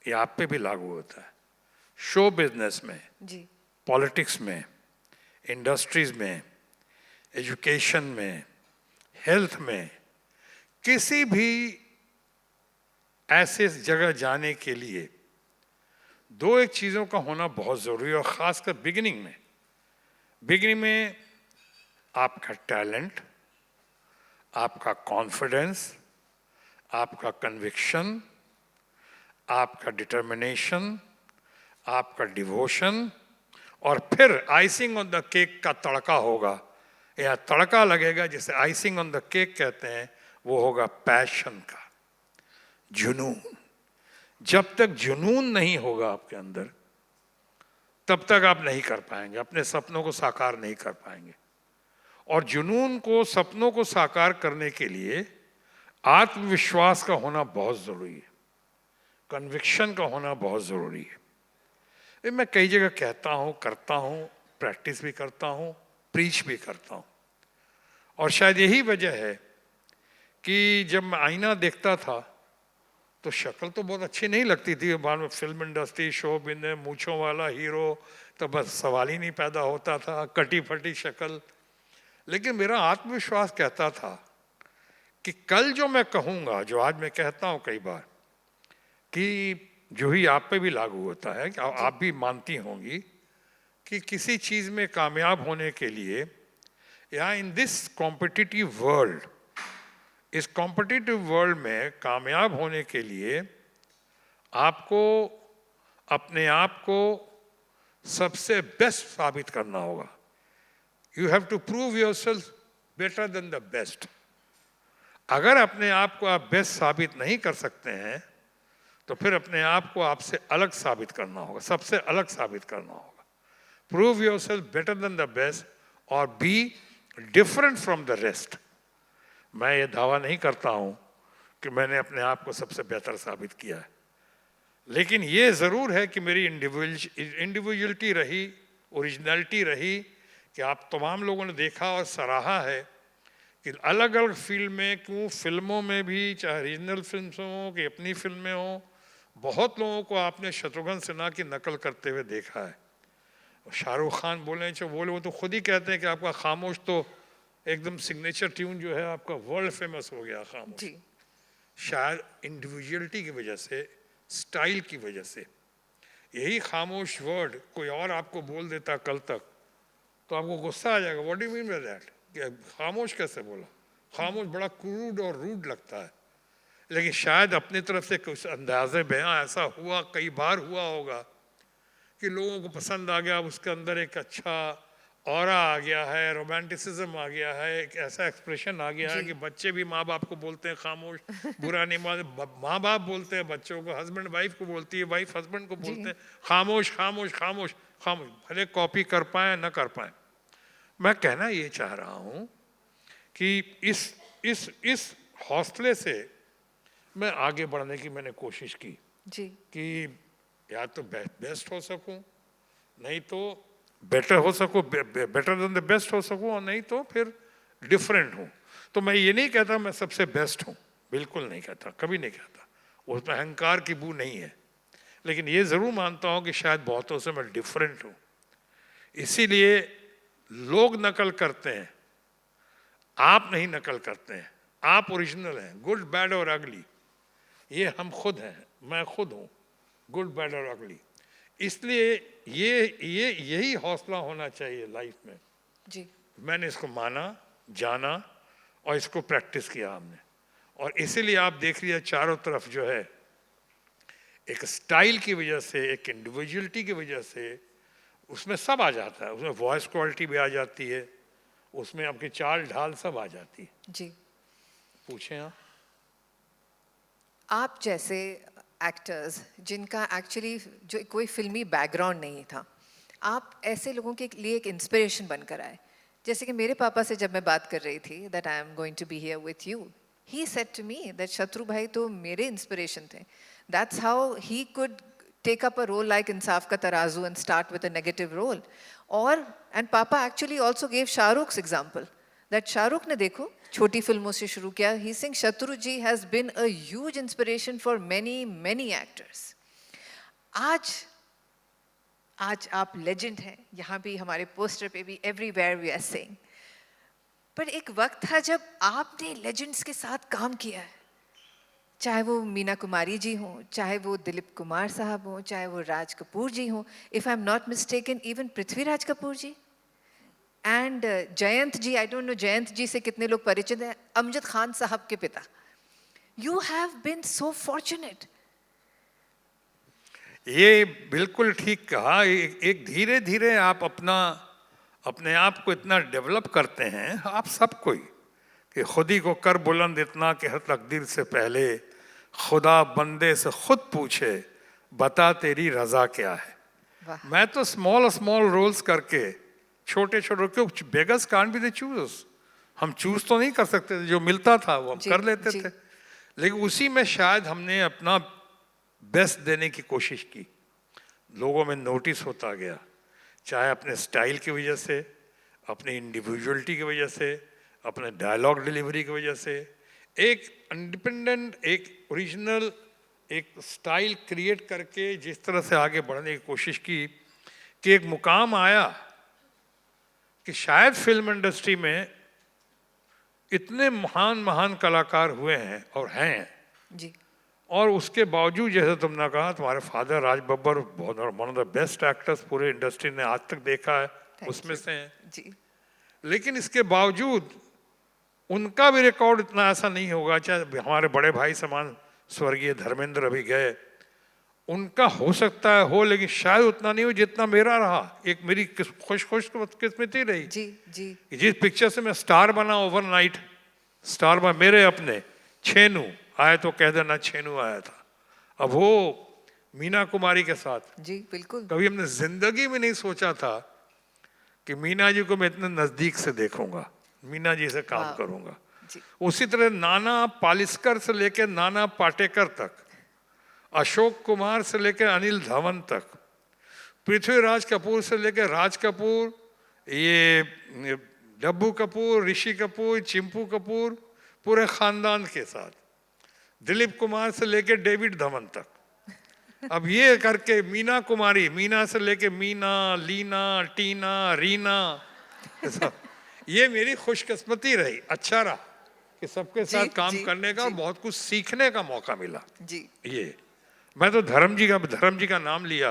Speaker 10: ये आप पे भी लागू होता है, शो बिजनेस में,
Speaker 9: जी,
Speaker 10: पॉलिटिक्स में, इंडस्ट्रीज में, एजुकेशन में, हेल्थ में, किसी भी ऐसे जगह जाने के लिए दो एक चीज़ों का होना बहुत ज़रूरी है, और ख़ासकर बिगिनिंग में आपका टैलेंट, आपका कॉन्फिडेंस, आपका कन्विक्शन, आपका डिटर्मिनेशन, आपका डिवोशन, और फिर आइसिंग ऑन द केक का तड़का होगा, या तड़का लगेगा जिसे आइसिंग ऑन द केक कहते हैं, वो होगा पैशन का, जुनून। जब तक जुनून नहीं होगा आपके अंदर, तब तक आप नहीं कर पाएंगे, अपने सपनों को साकार नहीं कर पाएंगे। और जुनून को, सपनों को साकार करने के लिए आत्मविश्वास का होना बहुत ज़रूरी है, कन्विक्शन का होना बहुत ज़रूरी है। ये मैं कई जगह कहता हूँ, करता हूँ, प्रैक्टिस भी करता हूँ, प्रीच भी करता हूँ। और शायद यही वजह है कि जब मैं आईना देखता था तो शक्ल तो बहुत अच्छी नहीं लगती थी। बाद में फिल्म इंडस्ट्री, शो बिजनेस, मूंछों वाला हीरो, तो बस सवाल ही नहीं पैदा होता था, कटी फटी शक्ल। लेकिन मेरा आत्मविश्वास कहता था कि कल जो मैं कहूँगा, जो आज मैं कहता हूँ कई बार, कि जो ही आप पे भी लागू होता है, कि आप भी मानती होंगी कि किसी चीज़ में कामयाब होने के लिए, या इन दिस कॉम्पिटिटिव वर्ल्ड, इस कॉम्पिटिटिव वर्ल्ड में कामयाब होने के लिए आपको अपने आप को सबसे बेस्ट साबित करना होगा। You have to prove yourself better than the best. अगर अपने आप को आप बेस्ट साबित नहीं कर सकते हैं, तो फिर अपने आप को आपसे अलग साबित करना होगा, सबसे अलग साबित करना होगा। Prove yourself better than the best और be different from the rest. मैं ये दावा नहीं करता हूँ कि मैंने अपने आप को सबसे बेहतर साबित किया है, लेकिन ये ज़रूर है कि मेरी इंडिविजुअलिटी रही, ओरिजिनलिटी रही, कि आप तमाम लोगों ने देखा और सराहा है कि अलग अलग फील्ड में, क्यों फिल्मों में भी, चाहे रीजनल फिल्म हो कि अपनी फिल्में हो, बहुत लोगों को आपने शत्रुघ्न सिन्हा की नकल करते हुए देखा है। शाहरुख खान बोले, चाहे बोले, वो तो खुद ही कहते हैं कि आपका खामोश तो एकदम सिग्नेचर ट्यून जो है आपका वर्ल्ड फेमस हो गया खामोश।
Speaker 9: जी
Speaker 10: शायद इंडिविजुअलिटी की वजह से, स्टाइल की वजह से। यही खामोश वर्ड कोई और आपको बोल देता कल तक तो आपको गुस्सा आ जाएगा, what do you mean by that, खामोश कैसे बोला। खामोश बड़ा क्रूड और रूड लगता है, लेकिन शायद अपनी तरफ से कुछ अंदाज़े बयां ऐसा हुआ, कई बार हुआ होगा कि लोगों को पसंद आ गया, उसके अंदर एक अच्छा ऑरा आ गया है, रोमांटिसिज्म आ गया है, एक ऐसा एक्सप्रेशन आ गया है कि बच्चे भी माँ बाप को बोलते हैं खामोश, बुरा नहीं माँ बाप बोलते हैं बच्चों को, हस्बैंड वाइफ को बोलती है, वाइफ हस्बैंड को बोलते हैं खामोश खामोश खामोश खामोश, भले कॉपी कर पाए ना कर पाए। मैं कहना ये चाह रहा हूँ कि इस हौसले से मैं आगे बढ़ने की मैंने कोशिश की
Speaker 9: जी
Speaker 10: कि या तो बेस्ट हो सकूं, नहीं तो बेटर हो सकूं, बेटर देन द बेस्ट हो सकूं, और नहीं तो फिर डिफरेंट हूं। तो मैं ये नहीं कहता मैं सबसे बेस्ट हूं, बिल्कुल नहीं कहता, कभी नहीं कहता, उसमें अहंकार की बू नहीं है, लेकिन ये जरूर मानता हूं कि शायद बहुतों से मैं डिफरेंट हूं। इसीलिए लोग नकल करते हैं, आप नहीं नकल करते हैं, आप ओरिजिनल हैं, गुड बैड और अगली, ये हम खुद हैं, मैं खुद हूं, गुड बैड और अगली। इसलिए यही हौसला होना चाहिए लाइफ में।
Speaker 9: जी
Speaker 10: मैंने इसको माना, जाना और इसको प्रैक्टिस किया हमने, और इसीलिए आप देख रही है चारों तरफ जो है, एक स्टाइल की वजह से, एक इंडिविजुअलिटी की वजह से उसमें सब आ जाता है, उसमें वॉइस क्वालिटी भी आ जाती है, उसमें आपकी चाल ढाल सब आ जाती है।
Speaker 9: जी
Speaker 10: पूछें
Speaker 9: आप जैसे एक्टर्स जिनका एक्चुअली जो कोई फिल्मी बैकग्राउंड नहीं था, आप ऐसे लोगों के लिए एक इंस्पिरेशन बनकर आए। जैसे कि मेरे पापा से जब मैं बात कर रही थी that I am going to be here with you, he said to me that Shatru भाई तो मेरे इंस्पिरेशन थे। That's how he could take up a role like Insaf Ka Tarazu and start with a negative role. And Papa actually also gave Shah Rukh's example. That Shah Rukh ne dekho, choti filmon se shuru kiya. He's saying Shatru ji has been a huge inspiration for many, many actors. आज आप legend हैं, यहाँ भी हमारे poster पे भी everywhere we are saying. पर एक वक्त था जब आपने legends के साथ काम किया है, चाहे वो मीना कुमारी जी हों, चाहे वो दिलीप कुमार साहब हों, चाहे वो राज कपूर जी हों, if I am not mistaken even Prithviraj Kapoor ji and Jayant ji, I don't know Jayant ji से कितने लोग परिचित हैं, अमजद खान साहब के पिता। You have been so fortunate.
Speaker 10: ये बिल्कुल ठीक कहा। एक धीरे धीरे आप अपने आप को इतना डेवलप करते हैं, आप सब कोई, कि खुद ही को कर बुलंद इतना कि हर तकदीर से पहले खुदा बंदे से खुद पूछे बता तेरी रजा क्या है। मैं तो स्मॉल रोल्स करके छोटे क्यों, beggars can't be the choosers, हम चूज तो नहीं कर सकते थे, जो मिलता था वो हम कर लेते थे, लेकिन उसी में शायद हमने अपना बेस्ट देने की कोशिश की, लोगों में नोटिस होता गया, चाहे अपने स्टाइल की वजह से, अपनी इंडिविजुअलिटी की वजह से, अपने डायलॉग डिलीवरी की वजह से, एक इंडिपेंडेंट, एक ओरिजिनल, एक स्टाइल क्रिएट करके जिस तरह से आगे बढ़ने की कोशिश की कि एक मुकाम आया कि शायद फिल्म इंडस्ट्री में इतने महान कलाकार हुए हैं और हैं
Speaker 9: जी,
Speaker 10: और उसके बावजूद जैसे तुमने कहा, तुम्हारे father Raj Babbar one of the best actors पूरे इंडस्ट्री ने आज तक देखा है, उसमें से हैं
Speaker 9: जी,
Speaker 10: लेकिन इसके बावजूद उनका भी रिकॉर्ड इतना ऐसा नहीं होगा, चाहे हमारे बड़े भाई समान स्वर्गीय धर्मेंद्र अभी गए, उनका हो सकता है हो, लेकिन शायद उतना नहीं हो जितना मेरा रहा। एक मेरी खुश किस्मती रही
Speaker 9: जी जी,
Speaker 10: जिस पिक्चर से मैं स्टार बना ओवरनाइट, स्टार बना, मेरे अपने छेनू आए तो कह देना छेनू आया था, अब वो मीना कुमारी के साथ।
Speaker 9: जी बिल्कुल,
Speaker 10: कभी हमने जिंदगी में नहीं सोचा था कि मीना जी को मैं इतने नजदीक से देखूंगा, मीना जी से काम करूंगा। उसी तरह नाना पालिस्कर से लेकर नाना पाटेकर तक, अशोक कुमार से लेकर अनिल धवन तक, पृथ्वीराज कपूर से लेकर राज कपूर, ये डब्बू कपूर, ऋषि कपूर, चिंपू कपूर, पूरे खानदान के साथ, दिलीप कुमार से लेकर डेविड धवन तक, अब ये करके मीना कुमारी, मीना से लेके मीना, लीना, टीना, रीना, ये मेरी खुशकिस्मती रही, अच्छा रहा कि सबके साथ काम
Speaker 9: जी,
Speaker 10: करने का और बहुत कुछ सीखने का मौका मिला।
Speaker 9: जी
Speaker 10: ये मैं तो धर्म जी का नाम लिया,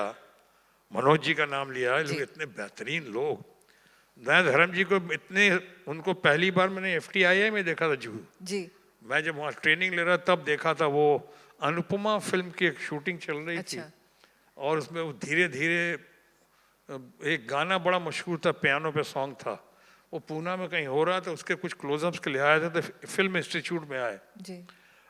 Speaker 10: मनोज जी का नाम लिया, ये लोग इतने बेहतरीन लोग। मैं धर्म जी को उनको पहली बार मैंने FTII में देखा था जुहू।
Speaker 9: जी
Speaker 10: मैं जब वहाँ ट्रेनिंग ले रहा तब देखा था, वो अनुपमा फिल्म की एक शूटिंग चल रही थी
Speaker 9: अच्छा
Speaker 10: और उसमें वो धीरे धीरे एक गाना बड़ा मशहूर था, पियानो पे सॉन्ग था, वो पूना में कहीं हो रहा था, उसके कुछ क्लोजअप्स के लिए आए थे, तो फिल्म इंस्टीट्यूट में आए।
Speaker 9: जी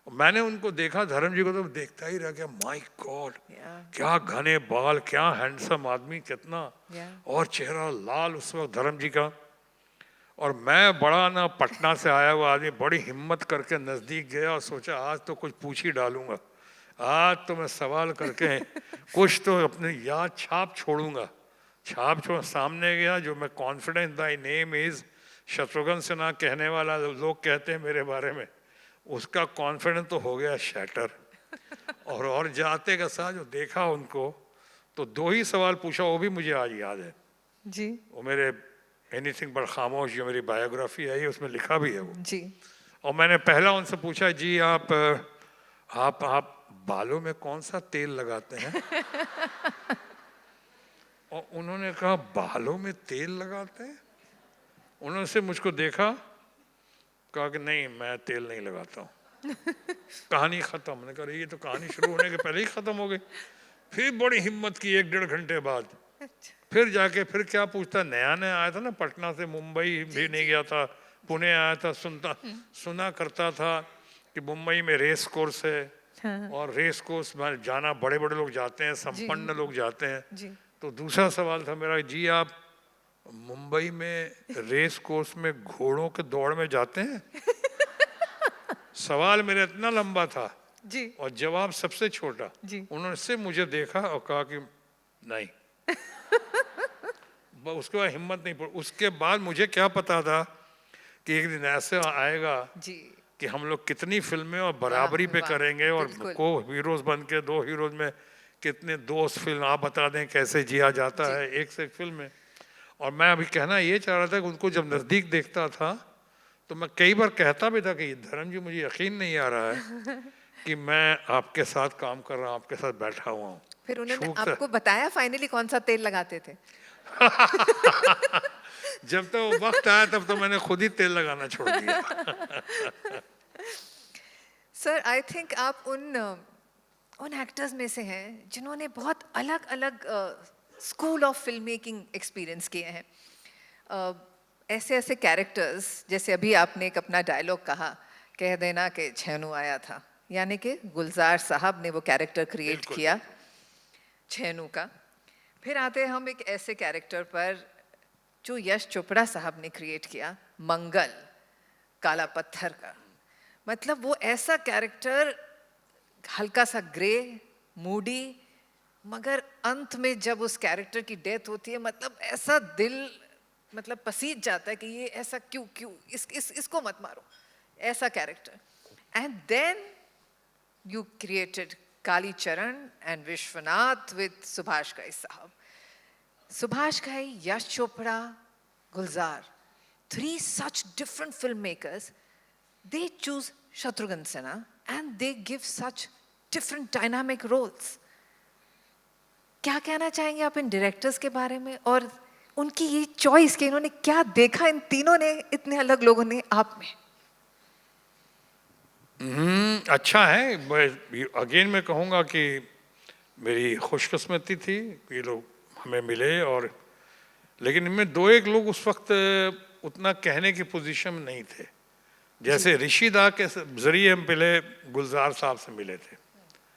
Speaker 10: मैंने उनको देखा, धर्म जी को, तो देखता ही रह गया, माय गॉड
Speaker 9: Yeah.
Speaker 10: क्या घने बाल, क्या हैंडसम आदमी, कितना
Speaker 9: Yeah.
Speaker 10: और चेहरा लाल उस वक्त धर्म जी का। और मैं बड़ा ना पटना से आया हुआ आदमी बड़ी हिम्मत करके नज़दीक गया और सोचा आज तो कुछ पूछ ही डालूंगा, आज तो मैं सवाल करके कुछ तो अपनी याद छाप छोड़ूंगा। छाप छोड़ सामने गया, जो मैं confidence thy name is Shatrughan Sinha कहने वाला लोग कहते हैं मेरे बारे में, उसका कॉन्फिडेंस तो हो गया शैटर। और जाते का साथ जो देखा उनको, तो 2 ही सवाल पूछा, वो भी मुझे आज याद है।
Speaker 9: जी
Speaker 10: वो मेरे एनीथिंग बट खामोश जो मेरी बायोग्राफी है ये उसमें लिखा भी है वो।
Speaker 9: जी
Speaker 10: और मैंने पहला उनसे पूछा, जी आप बालों में कौन सा तेल लगाते हैं? और उन्होंने कहा बालों में तेल लगाते हैं? उन्होंने से मुझको देखा, कहा कि नहीं मैं तेल नहीं लगाता हूँ। कहानी खत्म। मैंने कहा ये तो कहानी शुरू होने के पहले ही खत्म हो गई। फिर बड़ी हिम्मत की 1-1.5 घंटे बाद फिर जाके फिर क्या पूछता, नया नया आया था ना, पटना से मुंबई भी नहीं गया था, पुणे आया था, सुना करता था कि मुंबई में रेस कोर्स है और रेस कोर्स में जाना बड़े बड़े लोग जाते हैं, संपन्न लोग जाते हैं। तो दूसरा सवाल था मेरा, जी आप मुंबई में रेस कोर्स में घोड़ों के दौड़ में जाते हैं? सवाल मेरा इतना लंबा था
Speaker 9: जी
Speaker 10: और जवाब सबसे छोटा।
Speaker 9: जी
Speaker 10: उन्होंने से मुझे देखा और कहा कि नहीं। उसके बाद हिम्मत नहीं पड़ी। उसके बाद मुझे क्या पता था कि एक दिन ऐसे आएगा
Speaker 9: जी
Speaker 10: कि हम लोग कितनी फिल्में और बराबरी पे
Speaker 9: वाह,
Speaker 10: करेंगे और
Speaker 9: बिल्कुल।
Speaker 10: को हीरोज बन के 2 हीरोज में कितने दोस्त फिल्म आप बता दें कैसे जिया जाता है एक से एक फिल्म में। और मैं अभी कहना ये चाह रहा था कि उनको जब नज़दीक देखता था तो मैं कई बार कहता भी था कि धर्म जी मुझे यकीन नहीं आ रहा है कि मैं आपके साथ काम कर रहा हूँ, आपके साथ बैठा हुआ हूँ।
Speaker 9: फिर उन्होंने
Speaker 10: छूट-
Speaker 9: आपको बताया फाइनली कौन सा तेल लगाते थे?
Speaker 10: जब तो वक्त आया तब तो मैंने खुद ही तेल लगाना छोड़ दिया।
Speaker 9: सर आई थिंक आप उन एक्टर्स में से हैं जिन्होंने बहुत अलग अलग school of film making experience किए हैं। ऐसे ऐसे कैरेक्टर्स, जैसे अभी आपने एक अपना डायलॉग कहा, कह देना कि छेनू आया था, यानी कि गुलजार साहब ने वो कैरेक्टर क्रिएट किया छेनू का। फिर आते हैं हम एक ऐसे कैरेक्टर पर जो यश चोपड़ा साहब ने क्रिएट किया, मंगल, काला पत्थर का। मतलब वो ऐसा कैरेक्टर, हल्का सा ग्रे, मूडी, मगर अंत में जब उस कैरेक्टर की डेथ होती है, मतलब ऐसा दिल मतलब पसीज जाता है कि ये ऐसा क्यों इसको मत मारो, ऐसा character. And then you created Kalicharan and Vishwanath with Subhash Ghai sahab. Subhash Ghai, Yash Chopra, Gulzar, 3 such different filmmakers. They choose Shatrughan Sinha and they give such different dynamic roles. क्या कहना चाहेंगे आप इन डायरेक्टर्स के बारे में और उनकी ये चॉइस के, इन्होंने क्या देखा इन तीनों ने, इतने अलग लोगों ने आप में?
Speaker 10: अच्छा है। अगेन मैं कहूँगा कि मेरी खुशकिस्मती थी ये लोग हमें मिले। और लेकिन इनमें 2-1 लोग उस वक्त उतना कहने की पोजीशन में नहीं थे। जैसे ऋषिदा के जरिए हम पहले गुलजार साहब से मिले थे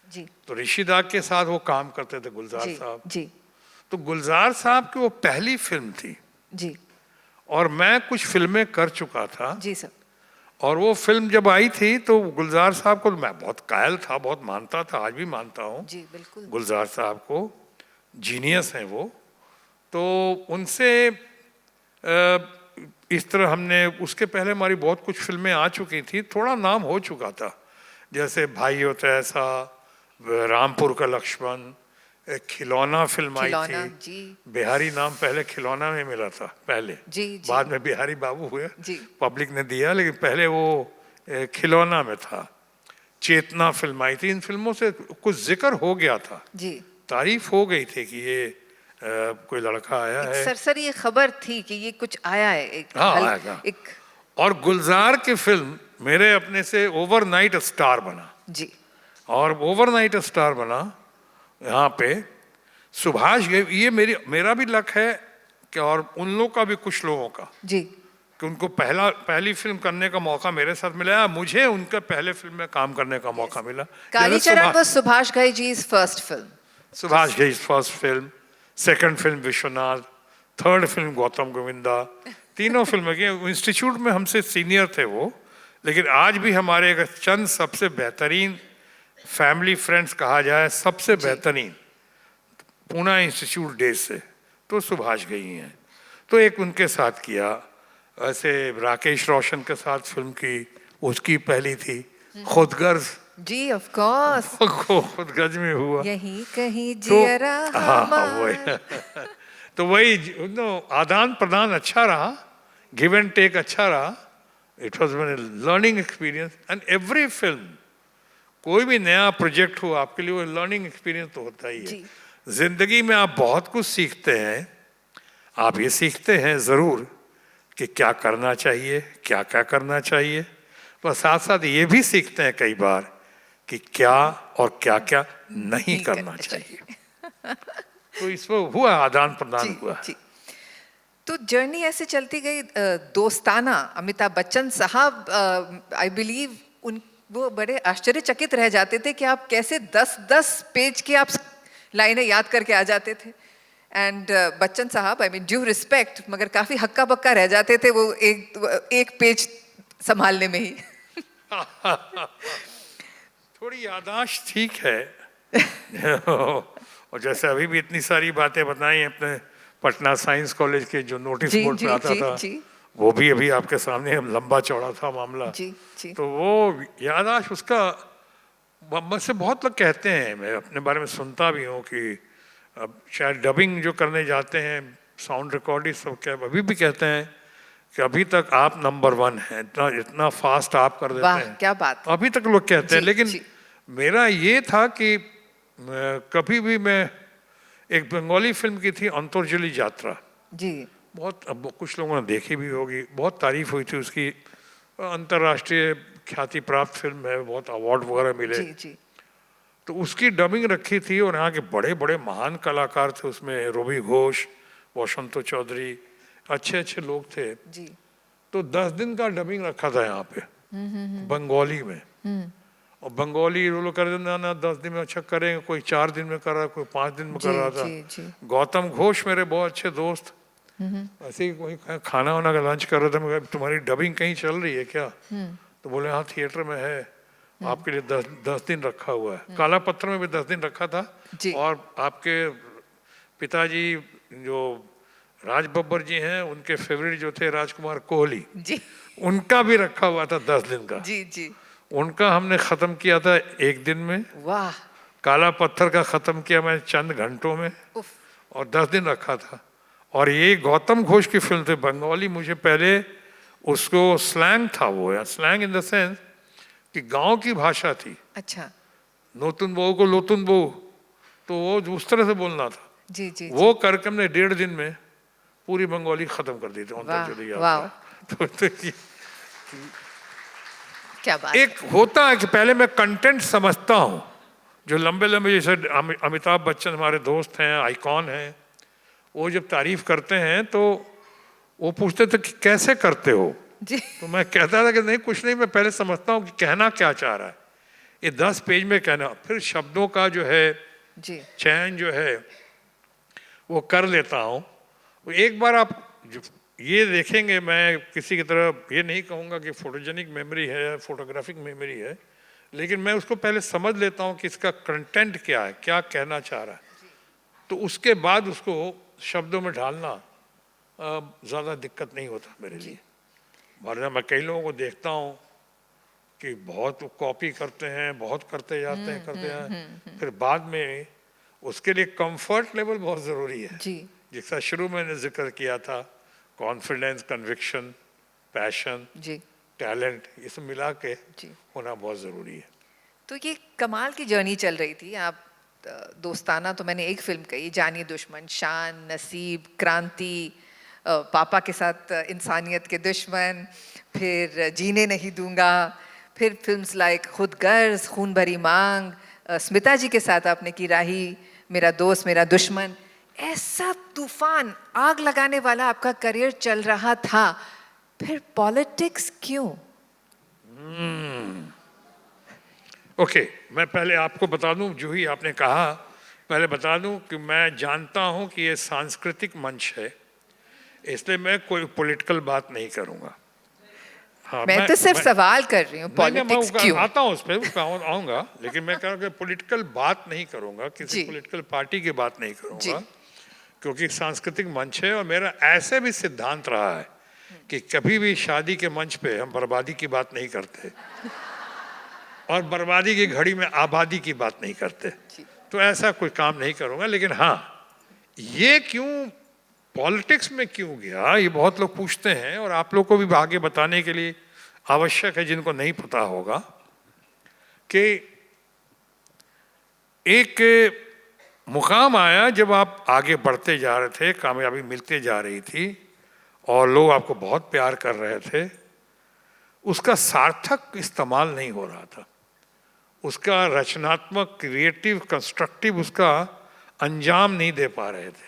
Speaker 9: जी।
Speaker 10: तो ऋषिदा के साथ वो काम करते थे गुलजार
Speaker 9: जी
Speaker 10: साहब।
Speaker 9: जी
Speaker 10: तो गुलजार साहब की वो पहली फिल्म थी
Speaker 9: जी
Speaker 10: और मैं कुछ फिल्में कर चुका था।
Speaker 9: जी सर।
Speaker 10: और वो फिल्म जब आई थी तो गुलजार साहब को मैं बहुत कायल था, बहुत मानता था, आज भी मानता हूँ
Speaker 9: जी बिल्कुल।
Speaker 10: गुलजार साहब को, जीनियस हैं वो। तो उनसे इस तरह हमने, उसके पहले हमारी बहुत कुछ फिल्में आ चुकी थी, थोड़ा नाम हो चुका था, जैसे भाई होता ऐसा, रामपुर का लक्ष्मण, एक खिलौना फिल्म आई
Speaker 9: खिलौना,
Speaker 10: थी।
Speaker 9: जी।
Speaker 10: बिहारी नाम पहले खिलौना में मिला था पहले,
Speaker 9: जी, जी।
Speaker 10: बाद में बिहारी बाबू हुए,
Speaker 9: जी।
Speaker 10: पब्लिक ने दिया, लेकिन पहले वो खिलौना में था। चेतना फिल्म आई थी। इन फिल्मों से कुछ जिक्र हो गया था,
Speaker 9: जी।
Speaker 10: तारीफ हो गई थी कि ये कोई लड़का आया
Speaker 9: एक
Speaker 10: है।
Speaker 9: सरसरी ये खबर थी कि ये कुछ आया है, एक
Speaker 10: हाँ, आएगा।
Speaker 9: एक
Speaker 10: और गुलजार की फिल्म मेरे अपने से ओवरनाइट स्टार बना।
Speaker 9: जी।
Speaker 10: और ओवरनाइट स्टार बना यहाँ पे सुभाष ये मेरा भी लक है कि, और उन लोगों का भी, कुछ लोगों का,
Speaker 9: जी।
Speaker 10: कि उनको पहली फिल्म करने का मौका मेरे साथ मिला, मुझे उनका पहले फिल्म में काम करने का मौका मिला।
Speaker 9: कालीचरण was सुभाष घई जी's first film.
Speaker 10: Subhash Ghai first film, second film Vishwanath, third film Gautam Govinda, तीनों फिल्में की। इंस्टीट्यूट में हमसे सीनियर थे वो, लेकिन आज भी हमारे अगर चंद सबसे बेहतरीन फैमिली फ्रेंड्स कहा जाए, सबसे बेहतरीन पूना इंस्टीट्यूट डेज से, तो सुभाष घई हैं। तो एक उनके साथ किया। ऐसे राकेश रोशन के साथ फिल्म की, उसकी पहली थी खुदगर्ज।
Speaker 9: जी, ऑफ कोर्स।
Speaker 10: खुदगर्ज में हुआ।
Speaker 9: यहीं कहीं
Speaker 10: तो
Speaker 9: जियरा
Speaker 10: हाँ,
Speaker 9: हमारा।
Speaker 10: वही तो वही आदान प्रदान अच्छा रहा, गिव एंड टेक अच्छा रहा। It was learning experience. And every film, कोई भी नया प्रोजेक्ट हो आपके लिए, वो लर्निंग एक्सपीरियंस तो होता ही है। जिंदगी में आप बहुत कुछ सीखते हैं। आप ये सीखते हैं जरूर कि क्या करना चाहिए, क्या क्या करना चाहिए, पर साथ साथ ये भी सीखते हैं कई बार कि क्या और क्या क्या नहीं करना चाहिए। तो इसमें हुआ आदान प्रदान हुआ।
Speaker 9: जी। तो जर्नी ऐसे चलती गई दोस्ताना। अमिताभ बच्चन साहब, आई बिलीव उन वो बड़े आश्चर्यचकित रह जाते थे कि आप कैसे 10-10 पेज की आप लाइनें याद करके आ जाते थे। एंड बच्चन साहब, आई मीन ड्यू रिस्पेक्ट, मगर काफी हक्का बक्का रह जाते थे वो एक पेज संभालने में ही।
Speaker 10: थोड़ी याददाश्त ठीक है। और जैसे अभी भी इतनी सारी बातें बताई अपने पटना साइंस कॉलेज के जो नोटिस बोर्ड पे आता था, वो भी अभी आपके सामने लंबा चौड़ा था मामला।
Speaker 9: जी।
Speaker 10: तो वो याददाश्त उसका, मुझसे बहुत लोग कहते हैं, मैं अपने बारे में सुनता भी हूँ कि अब शायद डबिंग जो करने जाते हैं, साउंड रिकॉर्डिंग सब क्या, अभी भी कहते हैं कि अभी तक आप नंबर 1 हैं, इतना फास्ट आप कर देते हैं।
Speaker 9: क्या बात।
Speaker 10: अभी तक लोग कहते हैं। लेकिन मेरा ये था कि कभी भी मैं, एक बंगाली फिल्म की थी अंतर्जली यात्रा
Speaker 9: जी,
Speaker 10: बहुत, अब कुछ लोगों ने देखी भी होगी, बहुत तारीफ हुई थी उसकी, अंतर्राष्ट्रीय ख्याति प्राप्त फिल्म है, बहुत अवार्ड वगैरह मिले।
Speaker 9: जी।
Speaker 10: तो उसकी डबिंग रखी थी और यहाँ के बड़े बड़े महान कलाकार थे उसमें, रवि घोष, वसंत चौधरी, अच्छे अच्छे लोग थे
Speaker 9: जी।
Speaker 10: तो 10 दिन का डबिंग रखा था यहाँ पे बंगाली में। और बंगाली लोग कर देना ना 10 दिन में अच्छा करेंगे, कोई 4 दिन में कर रहा, कोई 5 दिन में कर रहा था। गौतम घोष मेरे बहुत अच्छे दोस्त, ऐसे ही कोई खाना वाना का लंच कर रहे थे, मैं तुम्हारी डबिंग कहीं चल रही है क्या? तो बोले हाँ थिएटर में है, आपके लिए 10 दिन रखा हुआ है। काला पत्थर में भी 10 दिन रखा था। और आपके पिताजी जो राज बब्बर जी हैं, उनके फेवरेट जो थे राजकुमार कोहली
Speaker 9: जी,
Speaker 10: उनका भी रखा हुआ था 10 दिन का।
Speaker 9: जी।
Speaker 10: उनका हमने खत्म किया था 1 दिन में।
Speaker 9: वाह।
Speaker 10: काला पत्थर का खत्म किया मैं चंद घंटों में, और 10 दिन रखा था। और ये गौतम घोष की फिल्म थी बंगाली। मुझे पहले उसको स्लैंग था, वो या स्लैंग इन द सेंस कि गांव की भाषा थी।
Speaker 9: अच्छा।
Speaker 10: नोतुन बहू को लोतुन बहू, तो वो उस तरह से बोलना था।
Speaker 9: जी।
Speaker 10: वो करके हमने 1.5 दिन में पूरी बंगाली खत्म कर दी थी।
Speaker 9: क्या बात।
Speaker 10: एक होता है कि पहले मैं कंटेंट समझता हूँ, जो लंबे लंबे, जैसे अमिताभ बच्चन हमारे दोस्त हैं, आइकॉन हैं, वो जब तारीफ करते हैं तो वो पूछते थे कि कैसे करते हो
Speaker 9: जी।
Speaker 10: तो मैं कहता था कि नहीं कुछ नहीं, मैं पहले समझता हूँ कि कहना क्या चाह रहा है, ये 10 पेज में कहना, फिर शब्दों का जो है चयन जो है वो कर लेता हूँ। एक बार आप ये देखेंगे, मैं किसी की तरह ये नहीं कहूँगा कि फोटोजेनिक मेमोरी है या फोटोग्राफिक मेमोरी है, लेकिन मैं उसको पहले समझ लेता हूँ कि इसका कंटेंट क्या है, क्या कहना चाह रहा है, तो उसके बाद उसको शब्दों में ढालना ज़्यादा दिक्कत नहीं होता मेरे लिए। वरना मैं कई लोगों को देखता हूँ कि बहुत कॉपी करते हैं, बहुत करते जाते हैं, फिर बाद में उसके लिए कंफर्ट लेवल बहुत ज़रूरी है,
Speaker 9: जी
Speaker 10: जिसका शुरू मैंने जिक्र किया था, कॉन्फिडेंस, कन्विक्शन, पैशन,
Speaker 9: जी
Speaker 10: टैलेंट, ये सब मिला के
Speaker 9: जी।
Speaker 10: होना बहुत ज़रूरी है।
Speaker 9: तो ये कमाल की जर्नी चल रही थी। आप दोस्ताना तो मैंने एक फिल्म कही, जानिए दुश्मन, शान, नसीब, क्रांति, पापा के साथ इंसानियत के दुश्मन, फिर जीने नहीं दूंगा, फिर फिल्म्स लाइक खुद गर्ज, खून भरी मांग, स्मिता जी के साथ आपने की राही, मेरा दोस्त मेरा दुश्मन। ऐसा तूफान, आग लगाने वाला आपका करियर चल रहा था, फिर पॉलिटिक्स क्यों?
Speaker 10: ओके, मैं पहले आपको बता दूं, जो ही आपने कहा, पहले बता दूं कि मैं जानता हूं कि ये सांस्कृतिक मंच है, इसलिए मैं कोई पॉलिटिकल बात नहीं करूंगा। हाँ,
Speaker 9: मैं तो सिर्फ सवाल कर रही हूँ,
Speaker 10: मैं
Speaker 9: पॉलिटिक्स क्यों?
Speaker 10: आता हूँ उस पर आऊँगा, लेकिन मैं कह रहा हूँ कि पॉलिटिकल बात नहीं करूँगा, किसी
Speaker 9: जी।
Speaker 10: पॉलिटिकल पार्टी की बात नहीं
Speaker 9: जी।
Speaker 10: करूँगा, क्योंकि सांस्कृतिक मंच है और मेरा ऐसे भी सिद्धांत रहा है कि कभी भी शादी के मंच पे हम बर्बादी की बात नहीं करते और बर्बादी की घड़ी में आबादी की बात नहीं करते, तो ऐसा कोई काम नहीं करूँगा। लेकिन हाँ, ये क्यों पॉलिटिक्स में क्यों गया, ये बहुत लोग पूछते हैं और आप लोग को भी आगे बताने के लिए आवश्यक है, जिनको नहीं पता होगा, कि एक मुकाम आया जब आप आगे बढ़ते जा रहे थे, कामयाबी मिलते जा रही थी और लोग आपको बहुत प्यार कर रहे थे, उसका सार्थक इस्तेमाल नहीं हो रहा था, उसका रचनात्मक, क्रिएटिव, कंस्ट्रक्टिव उसका अंजाम नहीं दे पा रहे थे।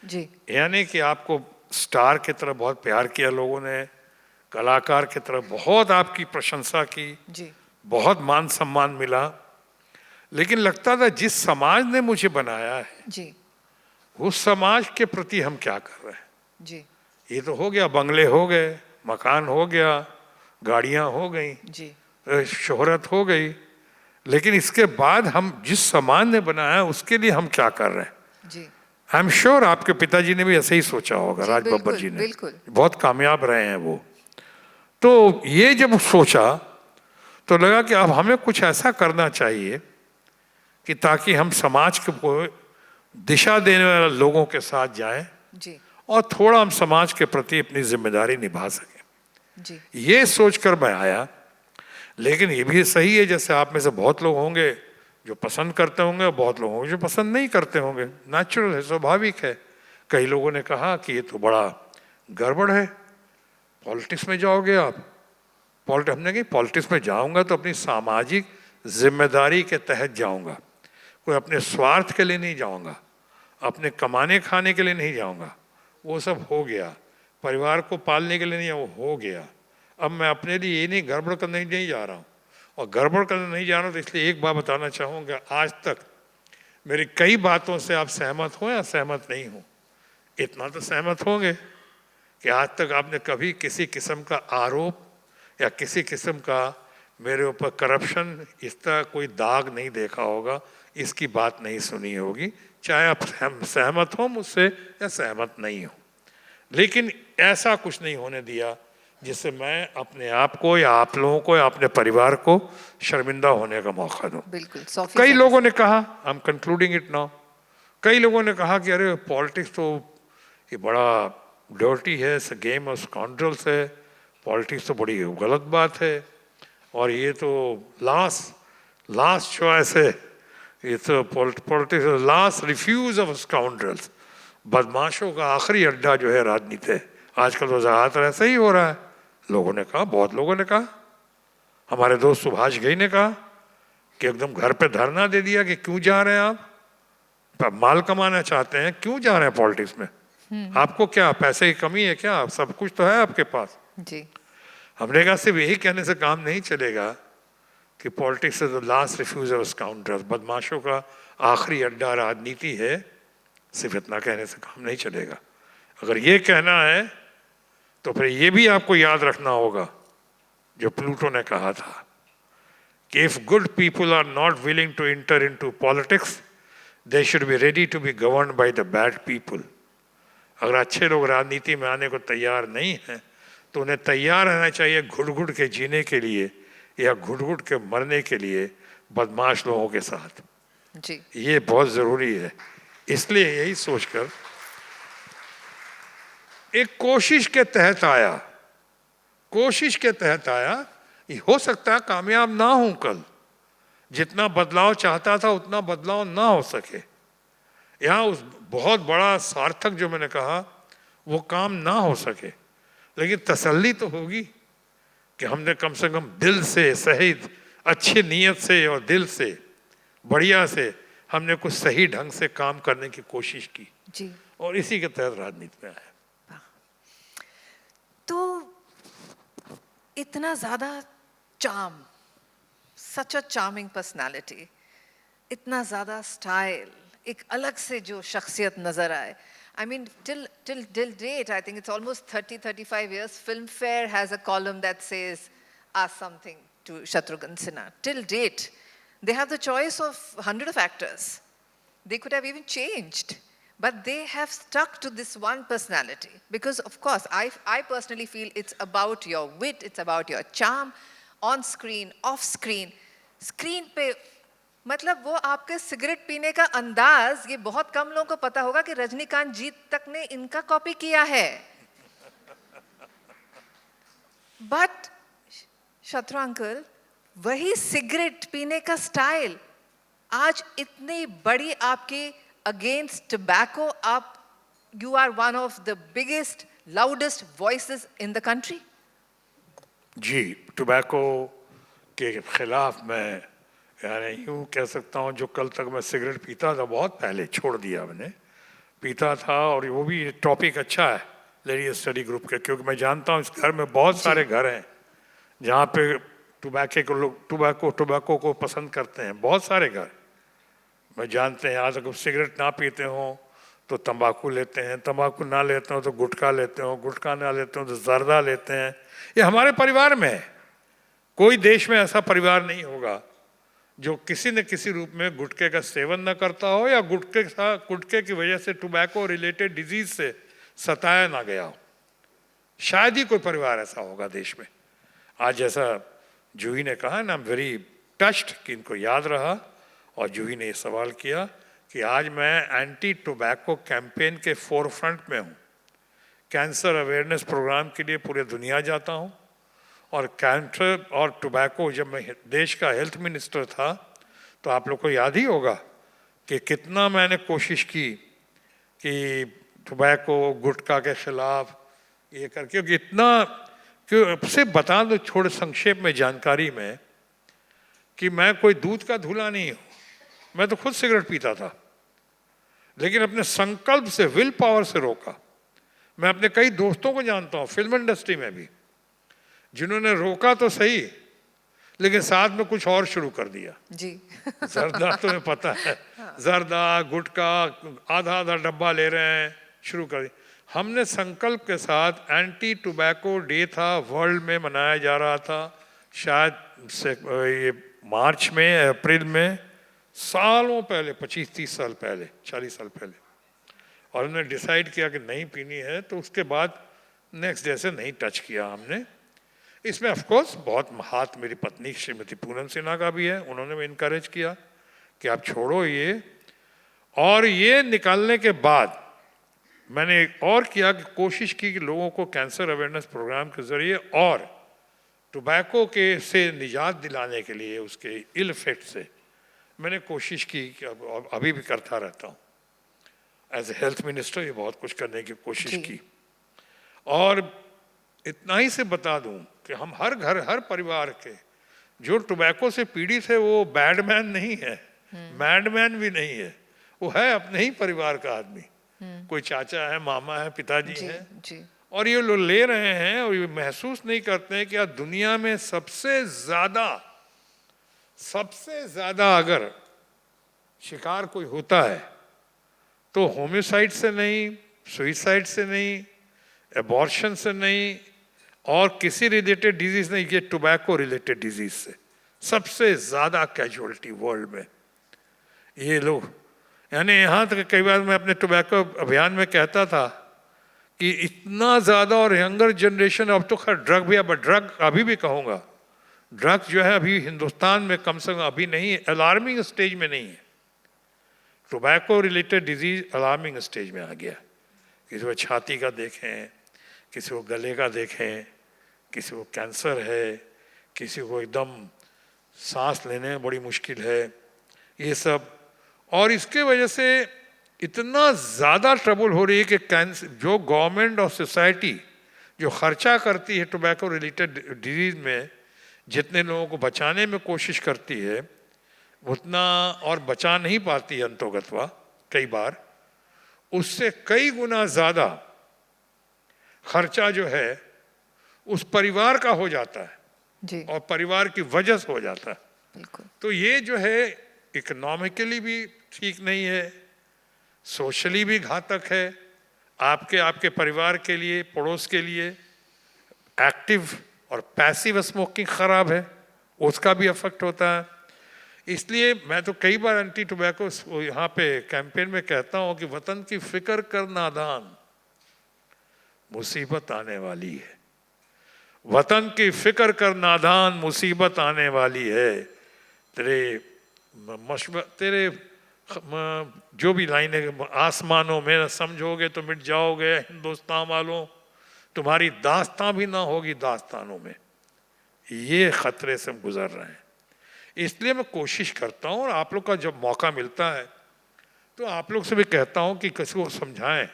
Speaker 9: जी
Speaker 10: यानी कि आपको स्टार की तरफ बहुत प्यार किया लोगों ने, कलाकार की तरफ बहुत आपकी प्रशंसा की,
Speaker 9: जी
Speaker 10: बहुत मान सम्मान मिला, लेकिन लगता था जिस समाज ने मुझे बनाया है,
Speaker 9: जी
Speaker 10: उस समाज के प्रति हम क्या कर रहे हैं।
Speaker 9: जी
Speaker 10: ये तो हो गया, बंगले हो गए, मकान हो गया, गाड़ियां हो गई,
Speaker 9: जी
Speaker 10: शोहरत हो गई, लेकिन इसके बाद हम जिस समाज ने बनाया उसके लिए हम क्या कर रहे हैं।
Speaker 9: जी
Speaker 10: आई एम श्योर आपके पिताजी ने भी ऐसे ही सोचा होगा,
Speaker 9: जी,
Speaker 10: राज बब्बर
Speaker 9: बिल्कुल,
Speaker 10: जी ने,
Speaker 9: बिल्कुल।
Speaker 10: बहुत कामयाब रहे हैं वो। तो ये जब सोचा तो लगा कि अब हमें कुछ ऐसा करना चाहिए कि ताकि हम समाज को दिशा देने वाले लोगों के साथ जाएं
Speaker 9: जी
Speaker 10: और थोड़ा हम समाज के प्रति अपनी जिम्मेदारी निभा सकें।
Speaker 9: जी
Speaker 10: ये सोचकर मैं आया। लेकिन ये भी सही है, जैसे आप में से बहुत लोग होंगे जो पसंद करते होंगे और बहुत लोग होंगे जो पसंद नहीं करते होंगे, नेचुरल है, स्वाभाविक है। कई लोगों ने कहा कि ये तो बड़ा गड़बड़ है, पॉलिटिक्स में जाओगे आप। हमने कहा पॉलिटिक्स में जाऊंगा तो अपनी सामाजिक जिम्मेदारी के तहत जाऊंगा, कोई अपने स्वार्थ के लिए नहीं जाऊंगा, अपने कमाने खाने के लिए नहीं जाऊंगा, वो सब हो गया। परिवार को पालने के लिए नहीं, वो हो गया। अब मैं अपने लिए ये नहीं गड़बड़ करने नहीं जा रहा हूँ, और गड़बड़ करने नहीं जा रहा हूँ तो इसलिए एक बात बताना चाहूँगा, आज तक मेरी कई बातों से आप सहमत हो या सहमत नहीं हो, इतना तो सहमत होंगे कि आज तक आपने कभी किसी किस्म का आरोप या किसी किस्म का मेरे ऊपर करप्शन, इस तरह कोई दाग नहीं देखा होगा, इसकी बात नहीं सुनी होगी, चाहे आप सहमत हो मुझसे या सहमत नहीं हो। लेकिन ऐसा कुछ नहीं होने दिया जिससे मैं अपने आप को या आप लोगों को या अपने परिवार को शर्मिंदा होने का मौका दूं।
Speaker 9: बिल्कुल।
Speaker 10: कई लोगों ने कहा, I am concluding it now, कई लोगों ने कहा कि अरे पॉलिटिक्स तो ये बड़ा डर्टी है, गेम ऑफ स्काउंड्रल्स है, पॉलिटिक्स तो बड़ी गलत बात है, और ये तो लास्ट चॉइस है, ये तो politics last refuse of scoundrels, बदमाशों का आखिरी अड्डा जो है राजनीति है। आजकल तो ज़्यादातर ऐसा ही हो रहा है। लोगों ने कहा, बहुत लोगों ने कहा, हमारे दोस्त सुभाष घई ने कहा कि एकदम घर पे धरना दे दिया कि क्यों जा रहे हैं आप, माल कमाना चाहते हैं, क्यों जा रहे हैं पॉलिटिक्स में, आपको क्या पैसे की कमी है क्या, सब कुछ तो है आपके पास।
Speaker 9: जी
Speaker 10: हमने कहा सिर्फ यही कहने से काम नहीं चलेगा कि politics is the last refuse of scoundrels, बदमाशों का आखिरी अड्डा राजनीति है, सिर्फ इतना कहने से काम नहीं चलेगा। अगर ये कहना है तो फिर ये भी आपको याद रखना होगा जो प्लूटो ने कहा था कि if good people are not willing to enter into politics, they should be ready to be governed by the bad people. अगर अच्छे लोग राजनीति में आने को तैयार नहीं हैं तो उन्हें तैयार रहना चाहिए घुट घुट के जीने के लिए या घुट घुट के मरने के लिए बदमाश लोगों के साथ।
Speaker 9: जी
Speaker 10: ये बहुत ज़रूरी है। इसलिए यही सोचकर एक कोशिश के तहत आया, कोशिश के तहत आया। ये हो सकता है कामयाब ना हूं कल, जितना बदलाव चाहता था उतना बदलाव ना हो सके। यहाँ उस बहुत बड़ा सार्थक जो मैंने कहा वो काम ना हो सके, लेकिन तसल्ली तो होगी कि हमने कम से कम दिल से, सही अच्छी नीयत से और दिल से बढ़िया से हमने कुछ सही ढंग से काम करने की कोशिश की
Speaker 9: जी।
Speaker 10: और इसी के तहत राजनीति में आए।
Speaker 9: तो इतना ज़्यादा चार्म, सच अ चार्मिंग पर्सनालिटी, इतना ज़्यादा स्टाइल, एक अलग से जो शख्सियत नज़र आए। I mean, till date, I think it's almost 35 years, Filmfare has a column that says, ask something to Shatrughan Sinha. Till date, they have the choice of 100 of actors. They could have even changed, but they have stuck to this one personality. Because of course, I personally feel it's about your wit, it's about your charm, on screen, off screen. Screen पे मतलब वो आपके cigarette पीने का अंदाज, ये बहुत कम लोगों को पता होगा कि रजनीकांत जी तक ने इनका कॉपी किया है। बट शत्रु अंकल, वही सिगरेट पीने का स्टाइल आज इतनी बड़ी आपके अगेंस्ट टबैको, आप you are one of the biggest loudest voices in the country.
Speaker 10: जी, टोबैको के खिलाफ मैं यानी यूँ कह सकता हूँ, जो कल तक मैं सिगरेट पीता था, बहुत पहले छोड़ दिया मैंने, पीता था। और वो भी टॉपिक अच्छा है लेडी स्टडी ग्रुप के, क्योंकि मैं जानता हूँ इस घर में बहुत सारे घर हैं जहाँ पे टोबैको को पसंद करते हैं, बहुत सारे घर मैं जानते हैं। आज अगर सिगरेट ना पीते हो तो तंबाकू लेते हैं, तंबाकू ना लेते हो तो गुटखा लेते हो, गुटखा ना लेते हो तो जर्दा लेते हैं। ये हमारे परिवार में है। कोई देश में ऐसा परिवार नहीं होगा जो किसी न किसी रूप में गुटखे का सेवन न करता हो या गुटखे की वजह से टोबैको रिलेटेड डिजीज से सताया ना गया हो। शायद ही कोई परिवार ऐसा होगा देश में। आज जैसा जूही ने कहा ना, आई एम वेरी टच्ड कि इनको याद रहा। और जूही ने ये सवाल किया कि आज मैं एंटी टोबैको कैंपेन के फोरफ्रंट में हूँ। कैंसर अवेयरनेस प्रोग्राम के लिए पूरे दुनिया जाता हूँ, और कैंसर और टोबैको, जब मैं देश का हेल्थ मिनिस्टर था तो आप लोग को याद ही होगा कि कितना मैंने कोशिश की कि टोबैको गुटखा के खिलाफ ये करके, क्योंकि इतना क्यों से बता दो थोड़े संक्षेप में जानकारी में कि मैं कोई दूध का धूला नहीं हूँ। मैं तो खुद सिगरेट पीता था, लेकिन अपने संकल्प से, विल पावर से रोका। मैं अपने कई दोस्तों को जानता हूँ फिल्म इंडस्ट्री में भी, जिन्होंने रोका तो सही लेकिन साथ में कुछ और शुरू कर दिया।
Speaker 9: जी
Speaker 10: जर्दा तुम्हें पता है, जर्दा गुटखा आधा डब्बा ले रहे हैं, शुरू कर दिया। हमने संकल्प के साथ एंटी टोबैको डे था, वर्ल्ड में मनाया जा रहा था, शायद से ये मार्च में, अप्रैल में, सालों पहले, 25-30 साल पहले, 40 साल पहले। और हमने डिसाइड किया कि नहीं पीनी है, तो उसके बाद नेक्स्ट डे से नहीं टच किया हमने। इसमें ऑफ कोर्स बहुत हाथ मेरी पत्नी श्रीमती पूनम सिन्हा का भी है, उन्होंने भी इनकरेज किया कि आप छोड़ो ये। और ये निकालने के बाद मैंने एक और किया कि कोशिश की कि लोगों को कैंसर अवेयरनेस प्रोग्राम के ज़रिए और टोबैको के से निजात दिलाने के लिए, उसके इल इफेक्ट से मैंने कोशिश की कि अभी भी करता रहता हूँ। एज ए हेल्थ मिनिस्टर ये बहुत कुछ करने की कोशिश की। और इतना ही से बता दूं कि हम हर घर, हर परिवार के जो टोबैको से पीड़ित है वो बैडमैन नहीं है, मैडमैन भी नहीं है, वो है अपने ही परिवार का आदमी। कोई चाचा है, मामा है, पिताजी हैं, और ये लोग ले रहे हैं और ये महसूस नहीं करते हैं कि आज दुनिया में सबसे ज्यादा अगर शिकार कोई होता है तो होमिसाइड से नहीं, सुइसाइड से नहीं, एबॉर्शन से नहीं, और किसी रिलेटेड डिजीज नहीं, ये टोबैको रिलेटेड डिजीज से सबसे ज्यादा कैजुअलिटी वर्ल्ड में ये लोग। यानी यहाँ तक कई बार मैं अपने टोबैको अभियान में कहता था कि इतना ज़्यादा, और यंगर जनरेशन, अब तो खैर ड्रग भी, अब ड्रग अभी भी कहूँगा, ड्रग जो है अभी हिंदुस्तान में कम से कम अभी नहीं, अलार्मिंग स्टेज में नहीं है। Tobacco related disease alarming stage में आ गया। किसी को छाती का देखें, किसी को गले का देखें, किसी को कैंसर है, किसी को एकदम सांस लेने में बड़ी मुश्किल है, ये सब। और इसके वजह से इतना ज़्यादा ट्रबल हो रही है कि कैंसर, जो गवर्नमेंट और सोसाइटी जो खर्चा करती है टोबैको रिलेटेड डिजीज़ में, जितने लोगों को बचाने में कोशिश करती है उतना और बचा नहीं पाती है अंतोगत्वा कई बार, उससे कई गुना ज़्यादा खर्चा जो है उस परिवार का हो जाता है
Speaker 9: जी
Speaker 10: और परिवार की वजह से हो जाता है।
Speaker 9: बिल्कुल।
Speaker 10: तो ये जो है इकोनॉमिकली भी ठीक नहीं है, सोशली भी घातक है, आपके परिवार के लिए, पड़ोस के लिए। एक्टिव और पैसिव स्मोकिंग खराब है, उसका भी इफेक्ट होता है। इसलिए मैं तो कई बार एंटी टोबैको यहाँ पे कैंपेन में कहता हूँ कि वतन की फिक्र कर नादान, मुसीबत आने वाली है। वतन की फिक्र कर नादान, मुसीबत आने वाली है। तेरे जो भी लाइन है, आसमानों में न समझोगे तो मिट जाओगे हिंदुस्तान वालों, तुम्हारी दास्तां भी ना होगी दास्तानों में। ये खतरे से हम गुजर रहे हैं। इसलिए मैं कोशिश करता हूँ, और आप लोग का जब मौका मिलता है तो आप लोग से भी कहता हूँ कि किसी को समझाएं।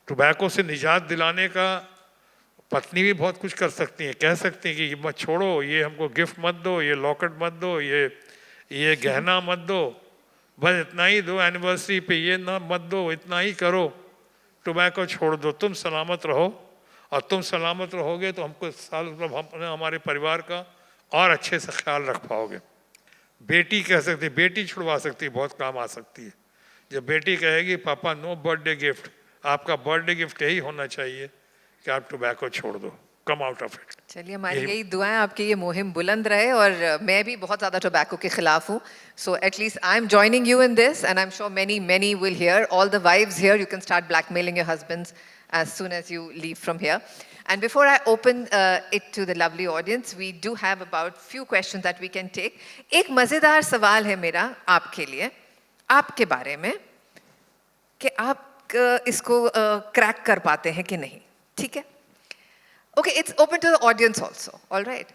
Speaker 10: टोबैको से निजात दिलाने का पत्नी भी बहुत कुछ कर सकती है, कह सकती है कि ये मत छोड़ो, ये हमको गिफ्ट मत दो, ये लॉकेट मत दो, ये गहना मत दो, बस इतना ही दो एनिवर्सरी पे, ये ना मत दो, इतना ही करो, टोबैको छोड़ दो, तुम सलामत रहो। और तुम सलामत रहोगे तो हमको हमारे परिवार का और अच्छे से ख्याल रख पाओगे। बेटी कह सकती, बेटी छुड़वा सकती, बहुत काम आ सकती है। जब बेटी कहेगी पापा नो बर्थडे गिफ्ट, आपका बर्थडे गिफ्ट यही होना चाहिए कि आप टोबैको छोड़ दो, कम आउट ऑफ इट।
Speaker 9: चलिए, हमारी यही दुआएं आपकी ये मुहिम बुलंद रहे। और मैं भी बहुत ज़्यादा टोबैको के खिलाफ हूँ, so at least I am joining you in this, and I am sure many will hear. All the wives here, you can start blackmailing your husbands as soon as you leave from here. And before I open it to the lovely audience, we do have about few questions that we can take. एक मज़ेदार सवाल है मेरा आपके लिए, आपके बारे में, कि आप इसको क्रैक कर पाते हैं कि नहीं, ठीक है? Okay, it's open to the audience also, all right?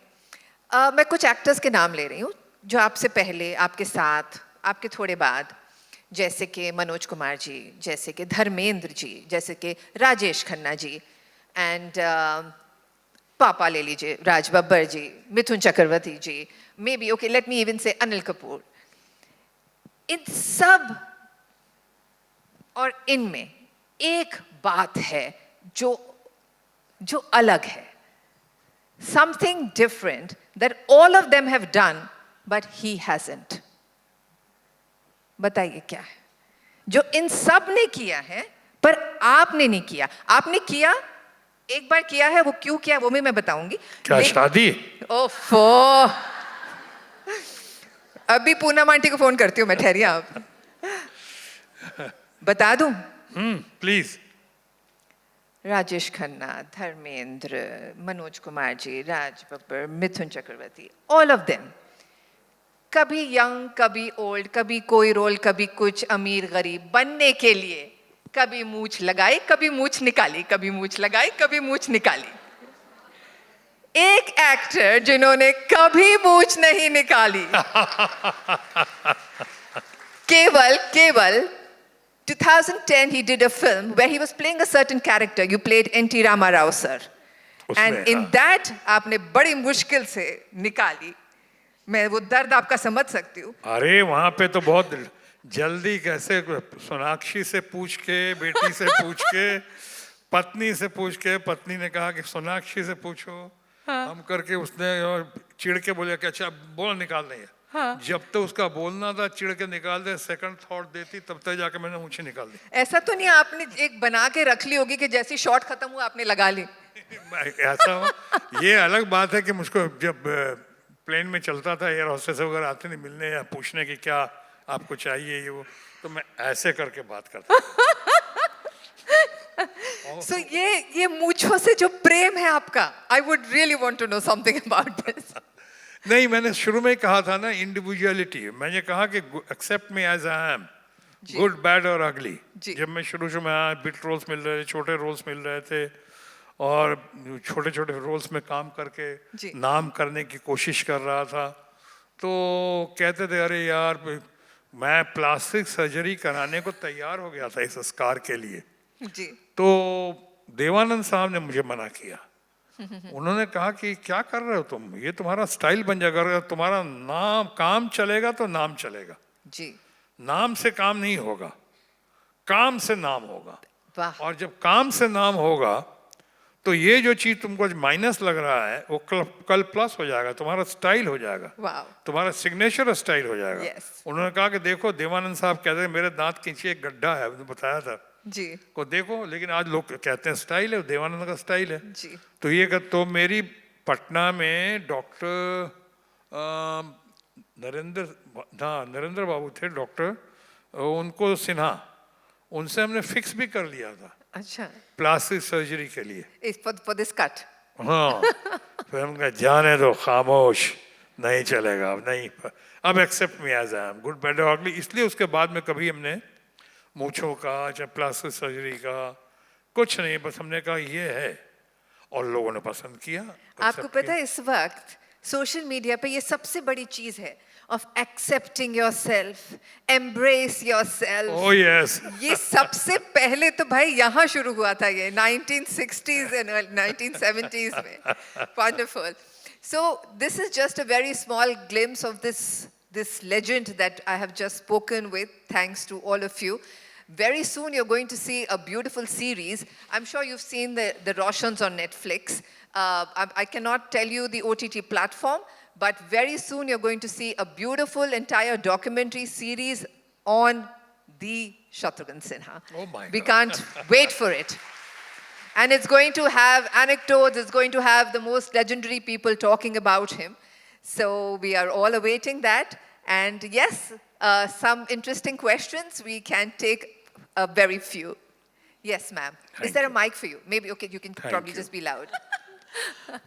Speaker 9: मैं कुछ एक्टर्स के नाम ले रही हूँ जो आपसे पहले, आपके साथ, आपके थोड़े बाद, जैसे कि मनोज कुमार जी, जैसे कि धर्मेंद्र जी, जैसे कि राजेश खन्ना जी, एंड पापा ले लीजिए Raj Babbar ji, Mithun Chakraborty ji, maybe, okay, let me even say Anil Kapoor. इन सब और इनमें एक बात है जो अलग है, something different that all of them have done but he hasn't. बताइए क्या है जो इन सब ने किया है पर आपने नहीं किया? आपने किया, एक बार किया है, वो क्यों किया वो भी मैं बताऊंगी।
Speaker 10: क्या शादी?
Speaker 9: ओफो, अभी पूनम आंटी को फोन करती हूँ मैं, ठहरिए आप। बता दूं?
Speaker 10: Please.
Speaker 9: Rajesh Khanna, Dharmendra, Manoj Kumar ji, Raj Babbar, Mithun Chakraborty, all of them, कभी यंग, कभी ओल्ड, कभी कोई रोल, कभी कुछ, अमीर गरीब बनने के लिए कभी मूछ लगाई, कभी मूछ निकाली, कभी मूछ लगाई, कभी मूछ निकाली। एक एक्टर जिन्होंने कभी मूछ नहीं निकाली, केवल 2010 he did a film where he was playing a certain character. You played N.T. Rama Rao sir, and in that आपने बड़ी मुश्किल से निकाली। मैं वो दर्द आपका समझ सकती हूँ।
Speaker 10: अरे वहाँ पे तो बहुत जल्दी, कैसे सोनाक्षी से पूछ के, बेटी से पूछ के, पत्नी से पूछ के, पत्नी ने कहा कि सोनाक्षी से पूछो, हम करके उसने चिढ़ के बोले कि अच्छा बोल निकाल नहीं है। जब तक उसका बोलना था चिढ़ के निकाल दे, सेकंड थॉट देती, तब तक जाके मैंने मुझे निकाल दी।
Speaker 9: ऐसा तो नहीं आपने एक बना के रख ली होगी कि जैसी शॉट खत्म हुआ आपने लगा ली?
Speaker 10: ऐसा ये अलग बात है कि मुझको जब प्लेन में चलता था, एयर होस्टेस वगैरह आते नहीं मिलने या पूछने की क्या आपको चाहिए ये वो, तो मैं ऐसे करके बात करता।
Speaker 9: So ये मूंछों से जो प्रेम है आपका, I would really want to know something about this.
Speaker 10: नहीं, मैंने शुरू में ही कहा था ना, इंडिविजुअलिटी। मैंने कहा कि accept me as I am, good bad और अगली।
Speaker 9: जी।
Speaker 10: जब मैं शुरू में आया, बिट रोल्स मिल रहे थे, छोटे रोल्स मिल रहे थे, और छोटे छोटे रोल्स में काम करके
Speaker 9: जी।
Speaker 10: नाम करने की कोशिश कर रहा था, तो कहते थे अरे यार मैं प्लास्टिक सर्जरी कराने को तैयार हो गया था इस स्कार के लिए।
Speaker 9: जी।
Speaker 10: तो देवानंद साहब ने मुझे मना किया। उन्होंने कहा कि क्या कर रहे हो तुम, ये तुम्हारा स्टाइल बन जाएगा, अगर तुम्हारा नाम काम चलेगा तो नाम चलेगा,
Speaker 9: जी।
Speaker 10: नाम से काम नहीं होगा, काम से नाम होगा।
Speaker 9: वाह।
Speaker 10: और जब काम से नाम होगा तो ये जो चीज तुमको माइनस लग रहा है वो कल प्लस हो जाएगा, तुम्हारा स्टाइल हो जाएगा,
Speaker 9: वाह।
Speaker 10: तुम्हारा सिग्नेचर स्टाइल हो जाएगा।
Speaker 9: Yes.
Speaker 10: उन्होंने कहा कि देखो देवानंद साहब कहते हैं मेरे दांत के नीचे एक गड्ढा है, उन्होंने बताया था
Speaker 9: जी।
Speaker 10: को देखो, लेकिन आज लोग कहते हैं स्टाइल है, देवानंद का स्टाइल है।
Speaker 9: जी।
Speaker 10: तो ये तो मेरी पटना में डॉक्टर नरेंद्र बाबू थे डॉक्टर, उनको सिन्हा, उनसे हमने फिक्स भी कर लिया था
Speaker 9: अच्छा।
Speaker 10: प्लास्टिक सर्जरी के लिए।
Speaker 9: For this cut.
Speaker 10: हाँ, फिर हम कहे जाने दो, खामोश, नहीं चलेगा, अब नहीं, अब accept me as I am, good bad और अगली। इसलिए उसके बाद में कभी हमने मूछों का चाहे प्लास्टिक सर्जरी का कुछ नहीं, बस हमने कहा ये है, और लोगों ने पसंद किया।
Speaker 9: आपको पता है इस वक्त सोशल मीडिया पे ये सबसे बड़ी चीज है of accepting yourself, embrace yourself.
Speaker 10: Oh yes.
Speaker 9: ये सबसे पहले तो भाई यहाँ शुरू हुआ था, ये 1960s and 1970s में. Wonderful. So this is just a very small glimpse of this legend that I have just spoken with, thanks to all of you. Very soon you're going to see a beautiful series. I'm sure you've seen the Roshans on Netflix. I cannot tell you the OTT platform, but very soon you're going to see a beautiful entire documentary series on the Shatrughan Sinha.
Speaker 10: Oh my
Speaker 9: We
Speaker 10: God.
Speaker 9: can't wait for it. And it's going to have anecdotes, it's going to have the most legendary people talking about him. So we are all awaiting that. And yes, some interesting questions. We can take a very few. Yes, ma'am. Is there a mic for you? Maybe, okay, you can probably just be loud.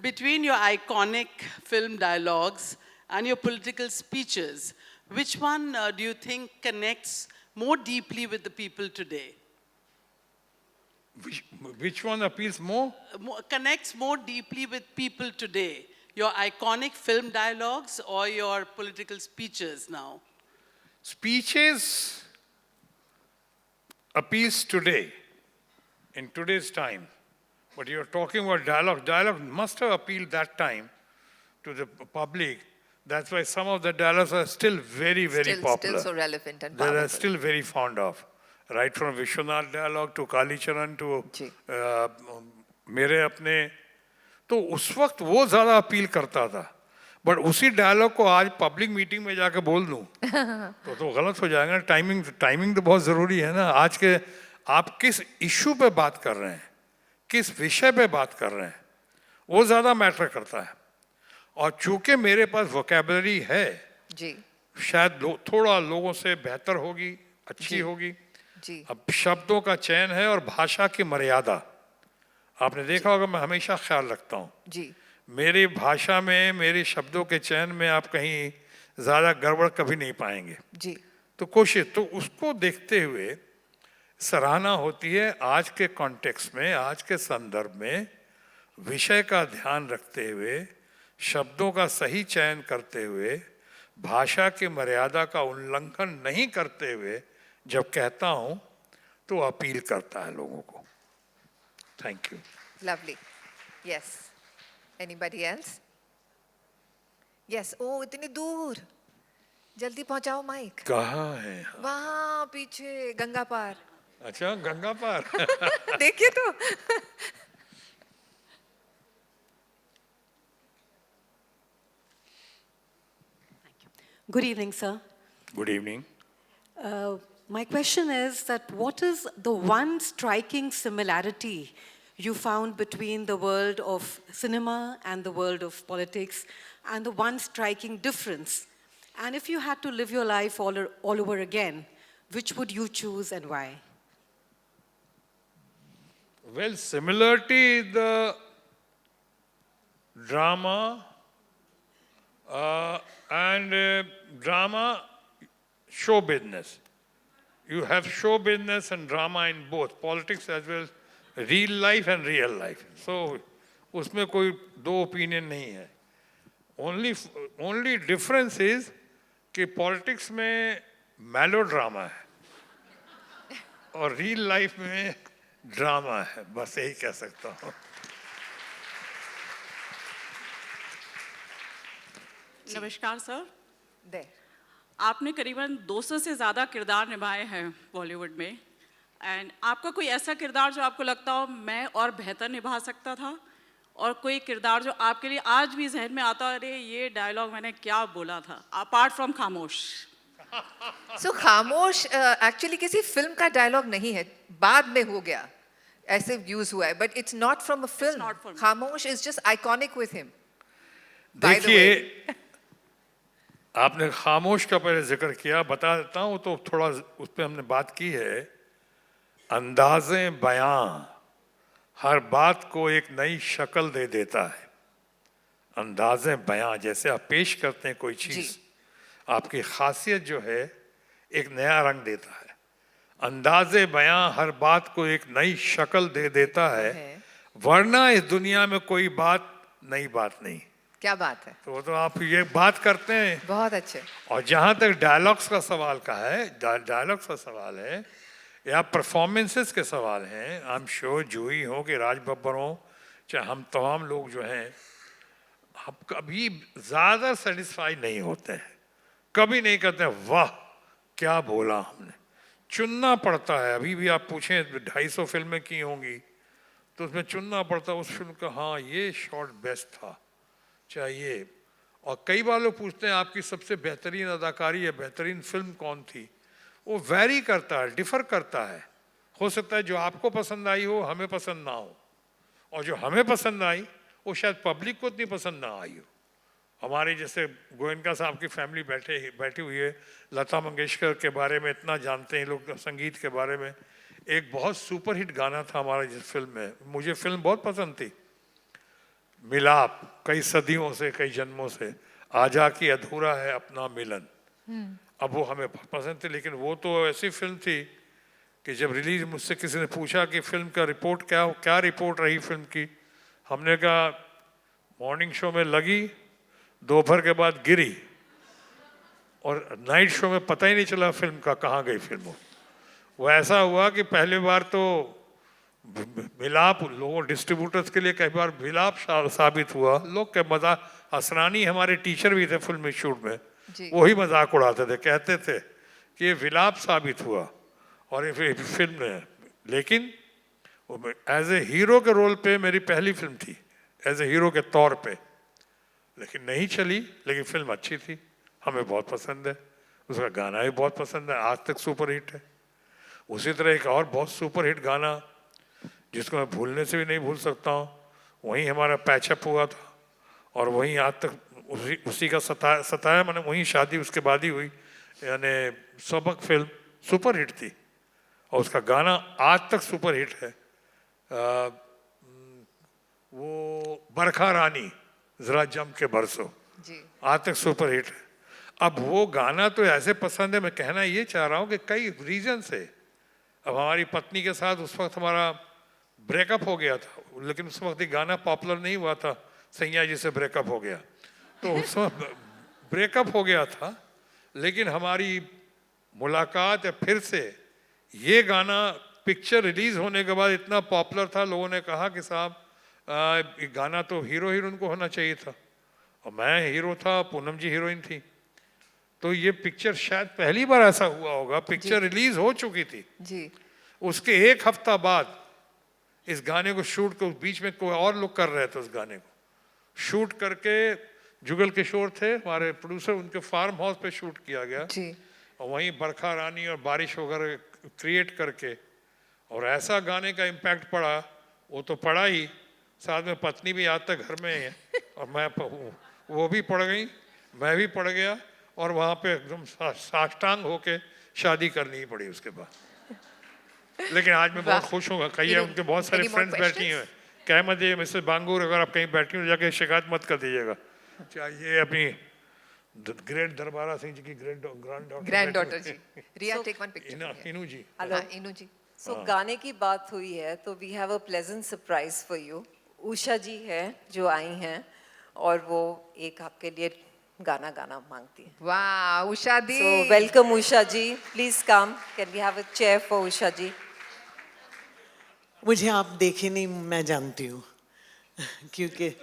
Speaker 11: Between your iconic film dialogues and your political speeches, which one do you think connects more deeply with the people today?
Speaker 10: Which one appeals more?
Speaker 11: Connects more deeply with people today? Your iconic film dialogues or your political speeches now?
Speaker 10: Speeches appeals today, in today's time. But you're talking about dialogue. Dialogue must have appealed that time to the public. That's why some of the dialogues are still very, very popular.
Speaker 9: Still so relevant and
Speaker 10: They
Speaker 9: powerful.
Speaker 10: are still very fond of. Right from Vishwanath dialogue to Kali Charan to मेरे अपने, तो उस वक्त वो ज़्यादा appeal करता था. But उसी डायलॉग को आज पब्लिक मीटिंग में जाके बोल दूं तो गलत हो जाएगा. टाइमिंग तो बहुत ज़रूरी है ना. आज के आप किस इशू पे बात कर रहे हैं, किस विषय पे बात कर रहे हैं, वो ज़्यादा मैटर करता है. और चूंकि मेरे पास वोकैबुलरी है
Speaker 9: जी,
Speaker 10: शायद थोड़ा लोगों से बेहतर होगी, अच्छी होगी.
Speaker 9: जी.
Speaker 10: अब शब्दों का चयन है और भाषा की मर्यादा आपने देखा होगा, मैं हमेशा ख्याल रखता हूँ.
Speaker 9: जी.
Speaker 10: मेरी भाषा में, मेरे शब्दों के चयन में आप कहीं ज़्यादा गड़बड़ कभी नहीं पाएंगे.
Speaker 9: जी.
Speaker 10: तो कोशिश, तो उसको देखते हुए सराहना होती है आज के कॉन्टेक्स्ट में, आज के संदर्भ में, विषय का ध्यान रखते हुए, शब्दों का सही चयन करते हुए, भाषा की मर्यादा का उल्लंघन नहीं करते हुए जब कहता हूँ तो अपील करता है लोगों को. Thank you.
Speaker 9: Lovely. Yes. Anybody else? Yes. Oh, इतनी दूर. जल्दी पहुंचाओ माइक.
Speaker 10: कहाँ है?
Speaker 9: वहाँ पीछे गंगा पार.
Speaker 10: अच्छा, गंगा पार.
Speaker 9: देखिए तो.
Speaker 12: Good evening, sir.
Speaker 10: Good evening.
Speaker 12: My question is that what is the one striking similarity you found between the world of cinema and the world of politics, and the one striking difference? And if you had to live your life all over again, which would you choose and why?
Speaker 10: Well, similarity is the drama and drama show business. You have show business and drama in both, politics as well as real life and real life. So उसमें कोई दो opinion नहीं है. Only difference is कि politics में मेलो drama है और रियल लाइफ में ड्रामा है. बस यही कह सकता हूँ.
Speaker 13: नमस्कार सर.
Speaker 9: दे
Speaker 13: आपने करीबन 200 से ज़्यादा किरदार निभाए हैं बॉलीवुड में, एंड आपका कोई ऐसा किरदार जो आपको लगता हो मैं और बेहतर निभा सकता था, और कोई किरदार जो आपके लिए आज भी जहन में आता है, अरे ये डायलॉग मैंने क्या बोला था, अपार्ट फ्रॉम खामोश?
Speaker 9: सो खामोश एक्चुअली किसी फिल्म का डायलॉग नहीं है, बाद में हो गया, ऐसे यूज हुआ है, but it's not from a film. Khamosh is just iconic with him.
Speaker 10: देखिए, आपने खामोश का पहले जिक्र किया, बता देता हूँ तो थोड़ा उस पर हमने बात की है. अंदाज़े बयां हर बात को एक नई शक्ल दे देता है. अंदाज़े बयां, जैसे आप पेश करते हैं कोई चीज़, आपकी खासियत जो है एक नया रंग देता है. अंदाज़े बयां हर बात को एक नई शक्ल दे देता है, वरना इस दुनिया में कोई बात नई बात नहीं.
Speaker 9: क्या बात है.
Speaker 10: तो आप ये बात करते हैं,
Speaker 9: बहुत अच्छे.
Speaker 10: और जहाँ तक डायलॉग्स का सवाल का है, डायलॉग्स का सवाल है या परफॉर्मेंसेस के सवाल हैं, आई एम श्योर जूही हो कि राज बब्बर हो, चाहे हम तमाम लोग जो हैं, हम कभी ज़्यादा सेटिस्फाई नहीं होते हैं. कभी नहीं कहते वाह क्या बोला हमने. चुनना पड़ता है. अभी भी आप पूछें 250 फिल्में की होंगी तो उसमें चुनना पड़ता है उस फिल्म का, हाँ ये शॉट बेस्ट था चाहिए. और कई बार लोग पूछते हैं आपकी सबसे बेहतरीन अदाकारी या बेहतरीन फिल्म कौन थी. वो वैरी करता है, डिफर करता है. हो सकता है जो आपको पसंद आई हो हमें पसंद ना हो, और जो हमें पसंद आई वो शायद पब्लिक को इतनी पसंद ना आई हो. हमारे जैसे गोयनका साहब की फैमिली बैठी हुई है, लता मंगेशकर के बारे में इतना जानते हैं लोग, संगीत के बारे में. एक बहुत सुपरहिट गाना था हमारा जिस फिल्म में, मुझे फिल्म बहुत पसंद थी, मिलाप. कई सदियों से, कई जन्मों से आजा की अधूरा है अपना मिलन. अब वो हमें पसंद थी, लेकिन वो तो ऐसी फिल्म थी कि जब रिलीज मुझसे किसी ने पूछा कि फिल्म का रिपोर्ट क्या रिपोर्ट रही फिल्म की, हमने कहा मॉर्निंग शो में लगी, दोपहर के बाद गिरी, और नाइट शो में पता ही नहीं चला फिल्म का कहाँ गई फिल्म. वो ऐसा हुआ कि पहली बार तो मिलाप लोगों डिस्ट्रीब्यूटर्स के लिए कई बार मिलाप साबित हुआ. लोग के मजाक, हसरानी हमारे टीचर भी थे फिल्म शूट में, वही मजाक उड़ाते थे, कहते थे कि ये विलाप साबित हुआ और ये फिल्म है. लेकिन एज ए हीरो के रोल पे मेरी पहली फिल्म थी, एज ए हीरो के तौर पे, लेकिन नहीं चली. लेकिन फिल्म अच्छी थी, हमें बहुत पसंद है, उसका गाना भी बहुत पसंद है, आज तक सुपर हिट है. उसी तरह एक और बहुत सुपर हिट गाना जिसको मैं भूलने से भी नहीं भूल सकता हूँ, वहीं हमारा पैचअप हुआ था और वहीं आज तक उसी का सताया मैंने, वहीं शादी उसके बाद ही हुई, यानी सबक फिल्म सुपर हिट थी और उसका गाना आज तक सुपर हिट है. वो बरखा रानी जरा जम के बरसो, आज तक सुपर हिट है. अब वो गाना तो ऐसे पसंद है, मैं कहना ये चाह रहा हूँ कि कई रीजन से, अब हमारी पत्नी के साथ उस वक्त हमारा ब्रेकअप हो गया था, लेकिन उस वक्त ये गाना पॉपुलर नहीं हुआ था, सैया जी से ब्रेकअप हो गया, तो उस वक्त ब्रेकअप हो गया था, लेकिन हमारी मुलाकात या फिर से ये गाना पिक्चर रिलीज होने के बाद इतना पॉपुलर था, लोगों ने कहा कि साहब ये गाना तो हीरो हीरोइन को होना चाहिए था, और मैं हीरो था, पूनम जी हीरोइन थी. तो ये पिक्चर शायद पहली बार ऐसा हुआ होगा, पिक्चर रिलीज हो चुकी थी
Speaker 9: जी,
Speaker 10: उसके एक हफ्ता बाद इस गाने को शूट को, बीच में कोई और लोग कर रहे थे उस गाने को शूट करके, जुगल किशोर थे हमारे प्रोड्यूसर, उनके फार्म हाउस पे शूट किया गया
Speaker 9: जी.
Speaker 10: और वहीं बरखा रानी और बारिश वगैरह क्रिएट करके, और ऐसा गाने का इम्पैक्ट पड़ा, वो तो पड़ा ही, साथ में पत्नी भी आज तक घर में है और मैं वो भी पड़ गई, मैं भी पड़ गया, और वहाँ पे एकदम साष्टांग होके शादी करनी ही पड़ी उसके बाद. लेकिन आज मैं बहुत खुश हूँ. कहिए उनके बहुत सारे फ्रेंड्स बैठी हैं, कह मत ये मिसेस बांगूर, अगर आप कहीं बैठी हो जाके शिकायत मत कर दीजिएगा, चाहिए अपनी ग्रेट दरबारा सिंह जी की
Speaker 9: ग्रैंड डॉटर जी. Riya, take one picture.
Speaker 10: इनू जी.
Speaker 1: Hello.
Speaker 9: Inu ji.
Speaker 1: So गाने की बात हुई है तो we have a pleasant surprise for you. Usha जी है जो आई हैं और वो एक आपके लिए गाना गाना मांगती है.
Speaker 9: Wow, Usha di.
Speaker 1: So welcome Usha ji. Please come. Can we have a chair for Usha ji?
Speaker 14: मुझे आप देखे नहीं, मैं जानती हूँ क्योंकि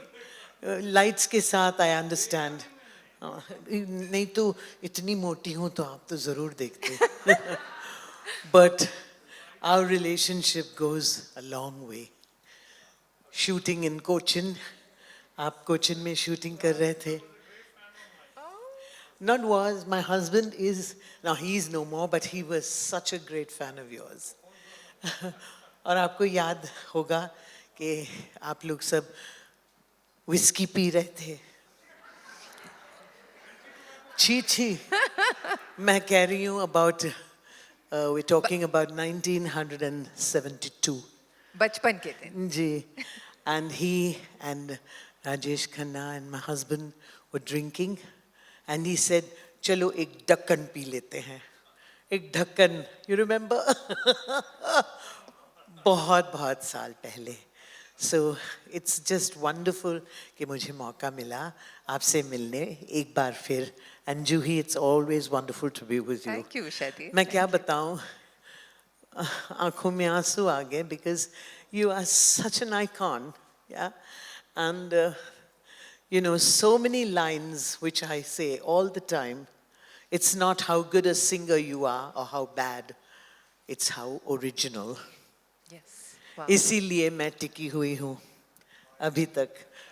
Speaker 14: लाइट्स के साथ आई अंडरस्टैंड. नहीं तो इतनी मोटी हूँ तो आप तो ज़रूर देखते. But our relationship goes a long way. Shooting in Cochin, आप कोचिन में शूटिंग कर रहे थे. Not was, my husband is, now he is no more, but he was such a great fan of yours. और आपको याद होगा कि आप लोग सब विस्की पी रहे थे. छी मैं कह रही हूँ about, we're talking about 1972.
Speaker 9: बचपन के दिन.
Speaker 14: जी. And he and Rajesh Khanna and my husband were drinking. And he said, चलो एक ढक्कन पी लेते हैं. एक ढक्कन, you remember? बहुत साल पहले. So it's just wonderful कि मुझे मौका मिला आपसे मिलने एक बार फिर. And Juhi, it's always wonderful to be with you.
Speaker 9: Thank you, Usha di.
Speaker 14: मैं क्या बताऊं, आंखों में आंसू आ गए because you are such an icon, yeah. And you know, so many lines which I say all the time. It's not how good a singer you are or how bad, it's how original.
Speaker 9: Yes. Wow.
Speaker 14: इसीलिए मैं टिकी हुई हूँ अभी तक.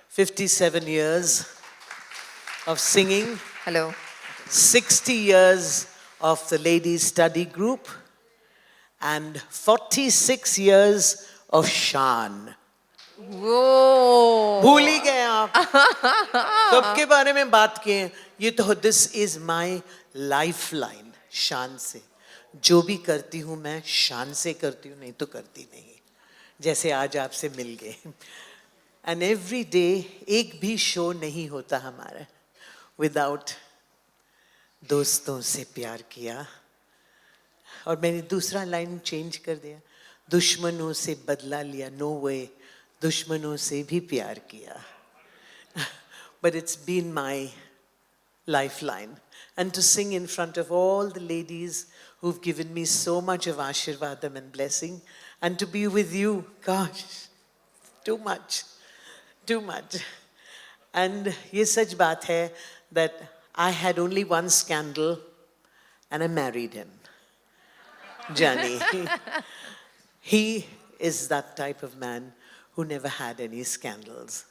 Speaker 14: 57 years of singing.
Speaker 9: Hello.
Speaker 14: 60 years of the ladies study group and 46 years of Shan.
Speaker 9: Whoa.
Speaker 14: भूल ही गए आप. सबके बारे में बात किए. ये तो this is my lifeline. शान से जो भी करती हूँ मैं शान से करती हूँ, नहीं तो करती नहीं. जैसे आज आपसे मिल गए. And every day एक भी शो नहीं होता हमारा without दोस्तों से प्यार किया. और मैंने दूसरा लाइन चेंज कर दिया. दुश्मनों से बदला लिया. No way. दुश्मनों से भी प्यार किया. But it's been my lifeline. And to sing in front of all the ladies who've given me so much of Ashirvadam and blessing, and to be with you, gosh, too much, too much. And ये सच बात है that I had only one scandal and I married him. Johnny. He is that type of man who never had any scandals.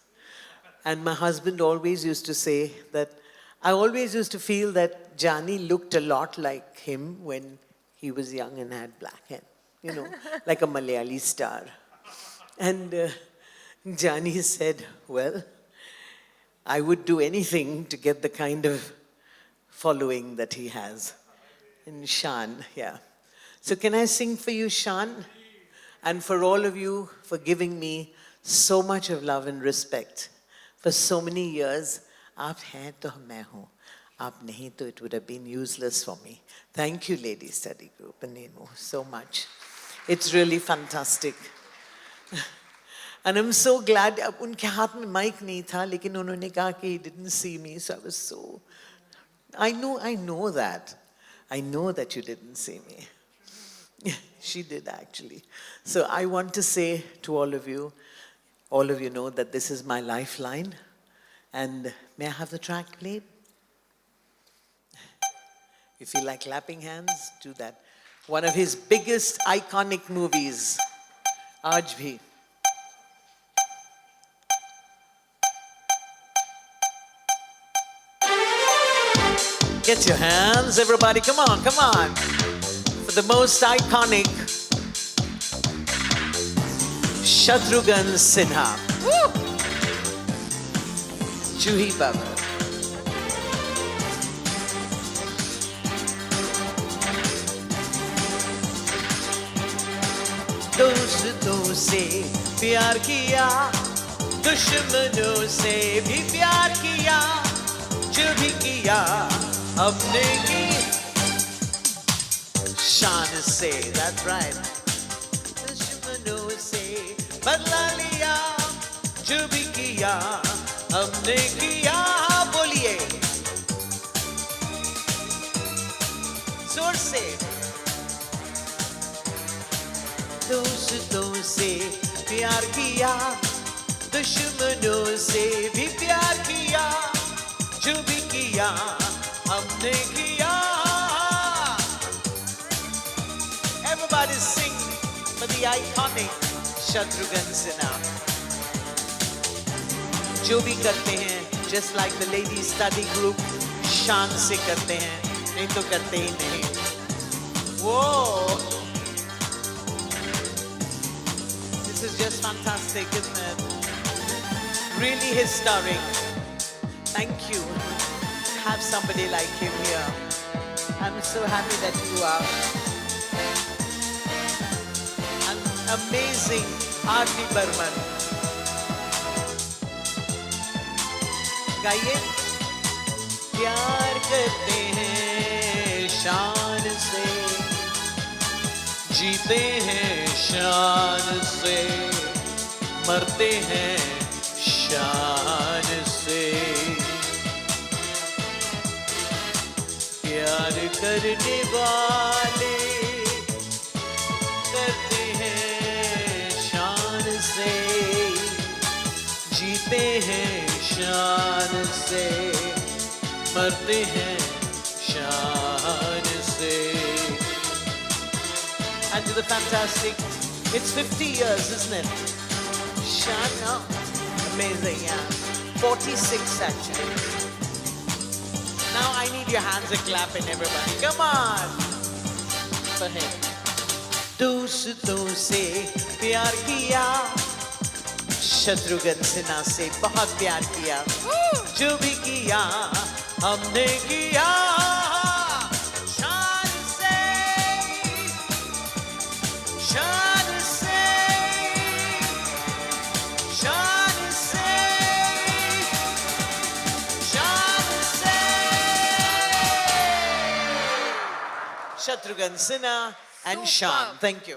Speaker 14: And my husband always used to say that I always used to feel that Johnny looked a lot like him when he was young and had black hair, you know, like a Malayali star. And Johnny said, well, I would do anything to get the kind of following that he has. And Shan, yeah. So can I sing for you, Shan? And for all of you for giving me so much of love and respect for so many years. आप हैं तो मैं हूँ. आप नहीं तो it would have been useless for me. Thank you, Ladies Study Group and Nenu, so much. It's really fantastic. And I'm so glad. अब उनके हाथ में माइक नहीं था, लेकिन उन्होंने कहा कि he didn't see me, so I was so. I know that. I know that you didn't see me. She did actually. So I want to say to all of you know that this is my lifeline. And may I have the track played? If you like clapping hands, do that. One of his biggest iconic movies, Aaj Bhi. Get your hands, everybody, come on, come on. For the most iconic, Shatrughan Sinha. Woo! Juhi Baba. दोस्तों से प्यार किया, दुश्मनों से भी प्यार किया, जो भी किया हमने की शान से, that's right, दुश्मनों से बदला लिया, जो भी किया हमने किया, बोलिए जोर से, दोस्तों से प्यार किया, दुश्मनों से भी प्यार किया, जो भी किया हमने किया. Everybody sing for the iconic Shatrughan Sinha. जो भी करते हैं, just like the ladies study group, शान से करते हैं, नहीं तो करते ही नहीं. Whoa! This is just fantastic, isn't it? Really historic. Thank you. Have somebody like him here. I'm so happy that you are. An amazing R.D. Burman. गाइए. प्यार करते हैं शान से, जीते हैं शान से, मरते हैं शान से. प्यार करने वाले करते हैं शान से, जीते हैं शान से, मरते हैं शान से. And to the fantastic, it's 50 years, isn't it? Shan, no? Amazing, yeah. 46 actually. Now I need your hands a clapping, everybody. Come on. For him. दोस्तों से प्यार किया, शत्रुघ्न सिन्हा से बहुत प्यार किया, जो भी किया हमने किया शान से, शान से, शान से, शान से. Shatrughan Sinha and Shan. Thank you.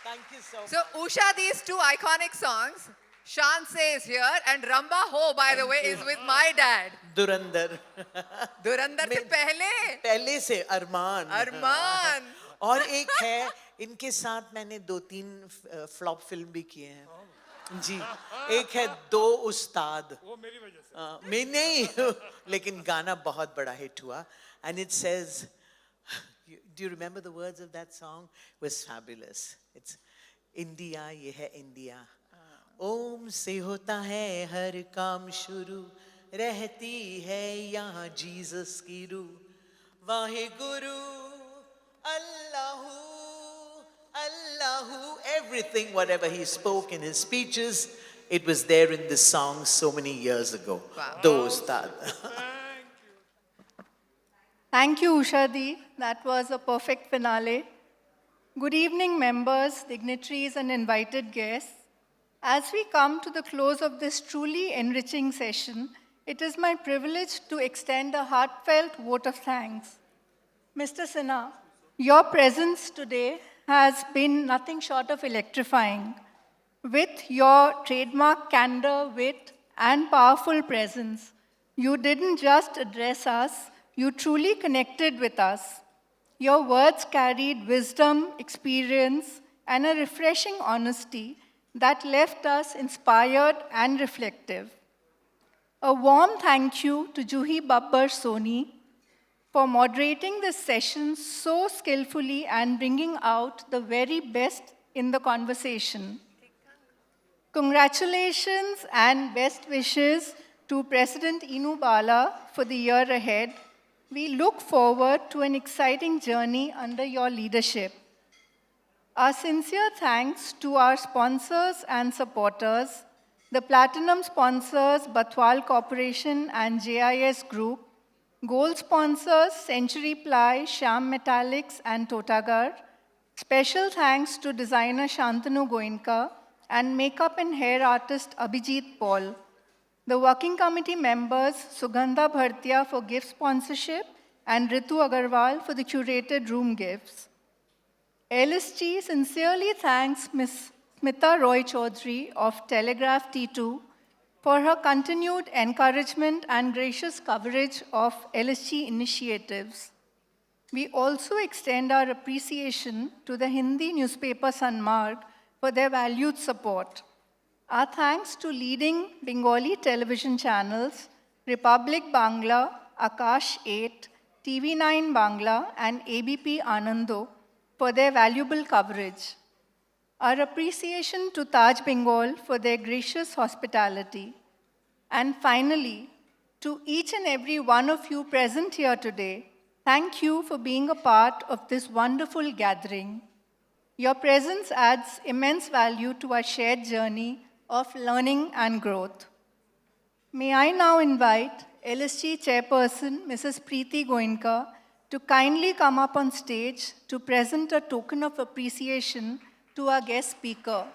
Speaker 14: Thank you so much.
Speaker 9: So, Usha, these two iconic songs, Shan Se is here and Ramba Ho, by the way, is with my dad.
Speaker 14: Durandar.
Speaker 9: Durandar से
Speaker 14: पहले से अरमान.
Speaker 9: अरमान.
Speaker 14: और एक है, इनके साथ मैंने 2-3 flop film भी किए हैं. जी. एक है दो उस्ताद.
Speaker 10: वो मेरी वजह से.
Speaker 14: मैं नहीं, लेकिन गाना बहुत बड़ा हिट हुआ. And it says, do you remember the words of that song? It was fabulous. It's India, ये है India. ओम से होता है हर काम शुरू, रहती है यहाँ जीसस की रूह, Wahe Guru Allahu Allahu. Everything, whatever he spoke in his speeches, it was there in this song so many years ago.
Speaker 9: Wow.
Speaker 14: Do Ustad.
Speaker 15: Thank you, Usha Di. That was a perfect finale. Good evening, members, dignitaries, and invited guests. As we come to the close of this truly enriching session, it is my privilege to extend a heartfelt vote of thanks. Mr. Sinha, your presence today has been nothing short of electrifying. With your trademark candor, wit, and powerful presence, you didn't just address us, you truly connected with us. Your words carried wisdom, experience, and a refreshing honesty that left us inspired and reflective. A warm thank you to Juhi Babbar Soni for moderating this session so skillfully and bringing out the very best in the conversation. Congratulations and best wishes to President Inu Bala for the year ahead. We look forward to an exciting journey under your leadership. Our sincere thanks to our sponsors and supporters, the Platinum sponsors Bathwal Corporation and JIS Group, Gold sponsors Century Ply, Shyam Metallics and Totagar. Special thanks to designer Shantanu Goenka and makeup and hair artist Abhijit Paul. The working committee members Sugandha Bhartia for gift sponsorship and Ritu Agarwal for the curated room gifts. LSG sincerely thanks Ms. Smita Roy Chaudhary of Telegraph T2 for her continued encouragement and gracious coverage of LSG initiatives. We also extend our appreciation to the Hindi newspaper Sanmarg for their valued support. Our thanks to leading Bengali television channels Republic Bangla, Akash 8, TV9 Bangla, and ABP Anando for their valuable coverage. Our appreciation to Taj Bengal for their gracious hospitality. And finally, to each and every one of you present here today, thank you for being a part of this wonderful gathering. Your presence adds immense value to our shared journey of learning and growth. May I now invite LSG Chairperson Mrs. Preeti Goenka to kindly come up on stage to present a token of appreciation to our guest speaker.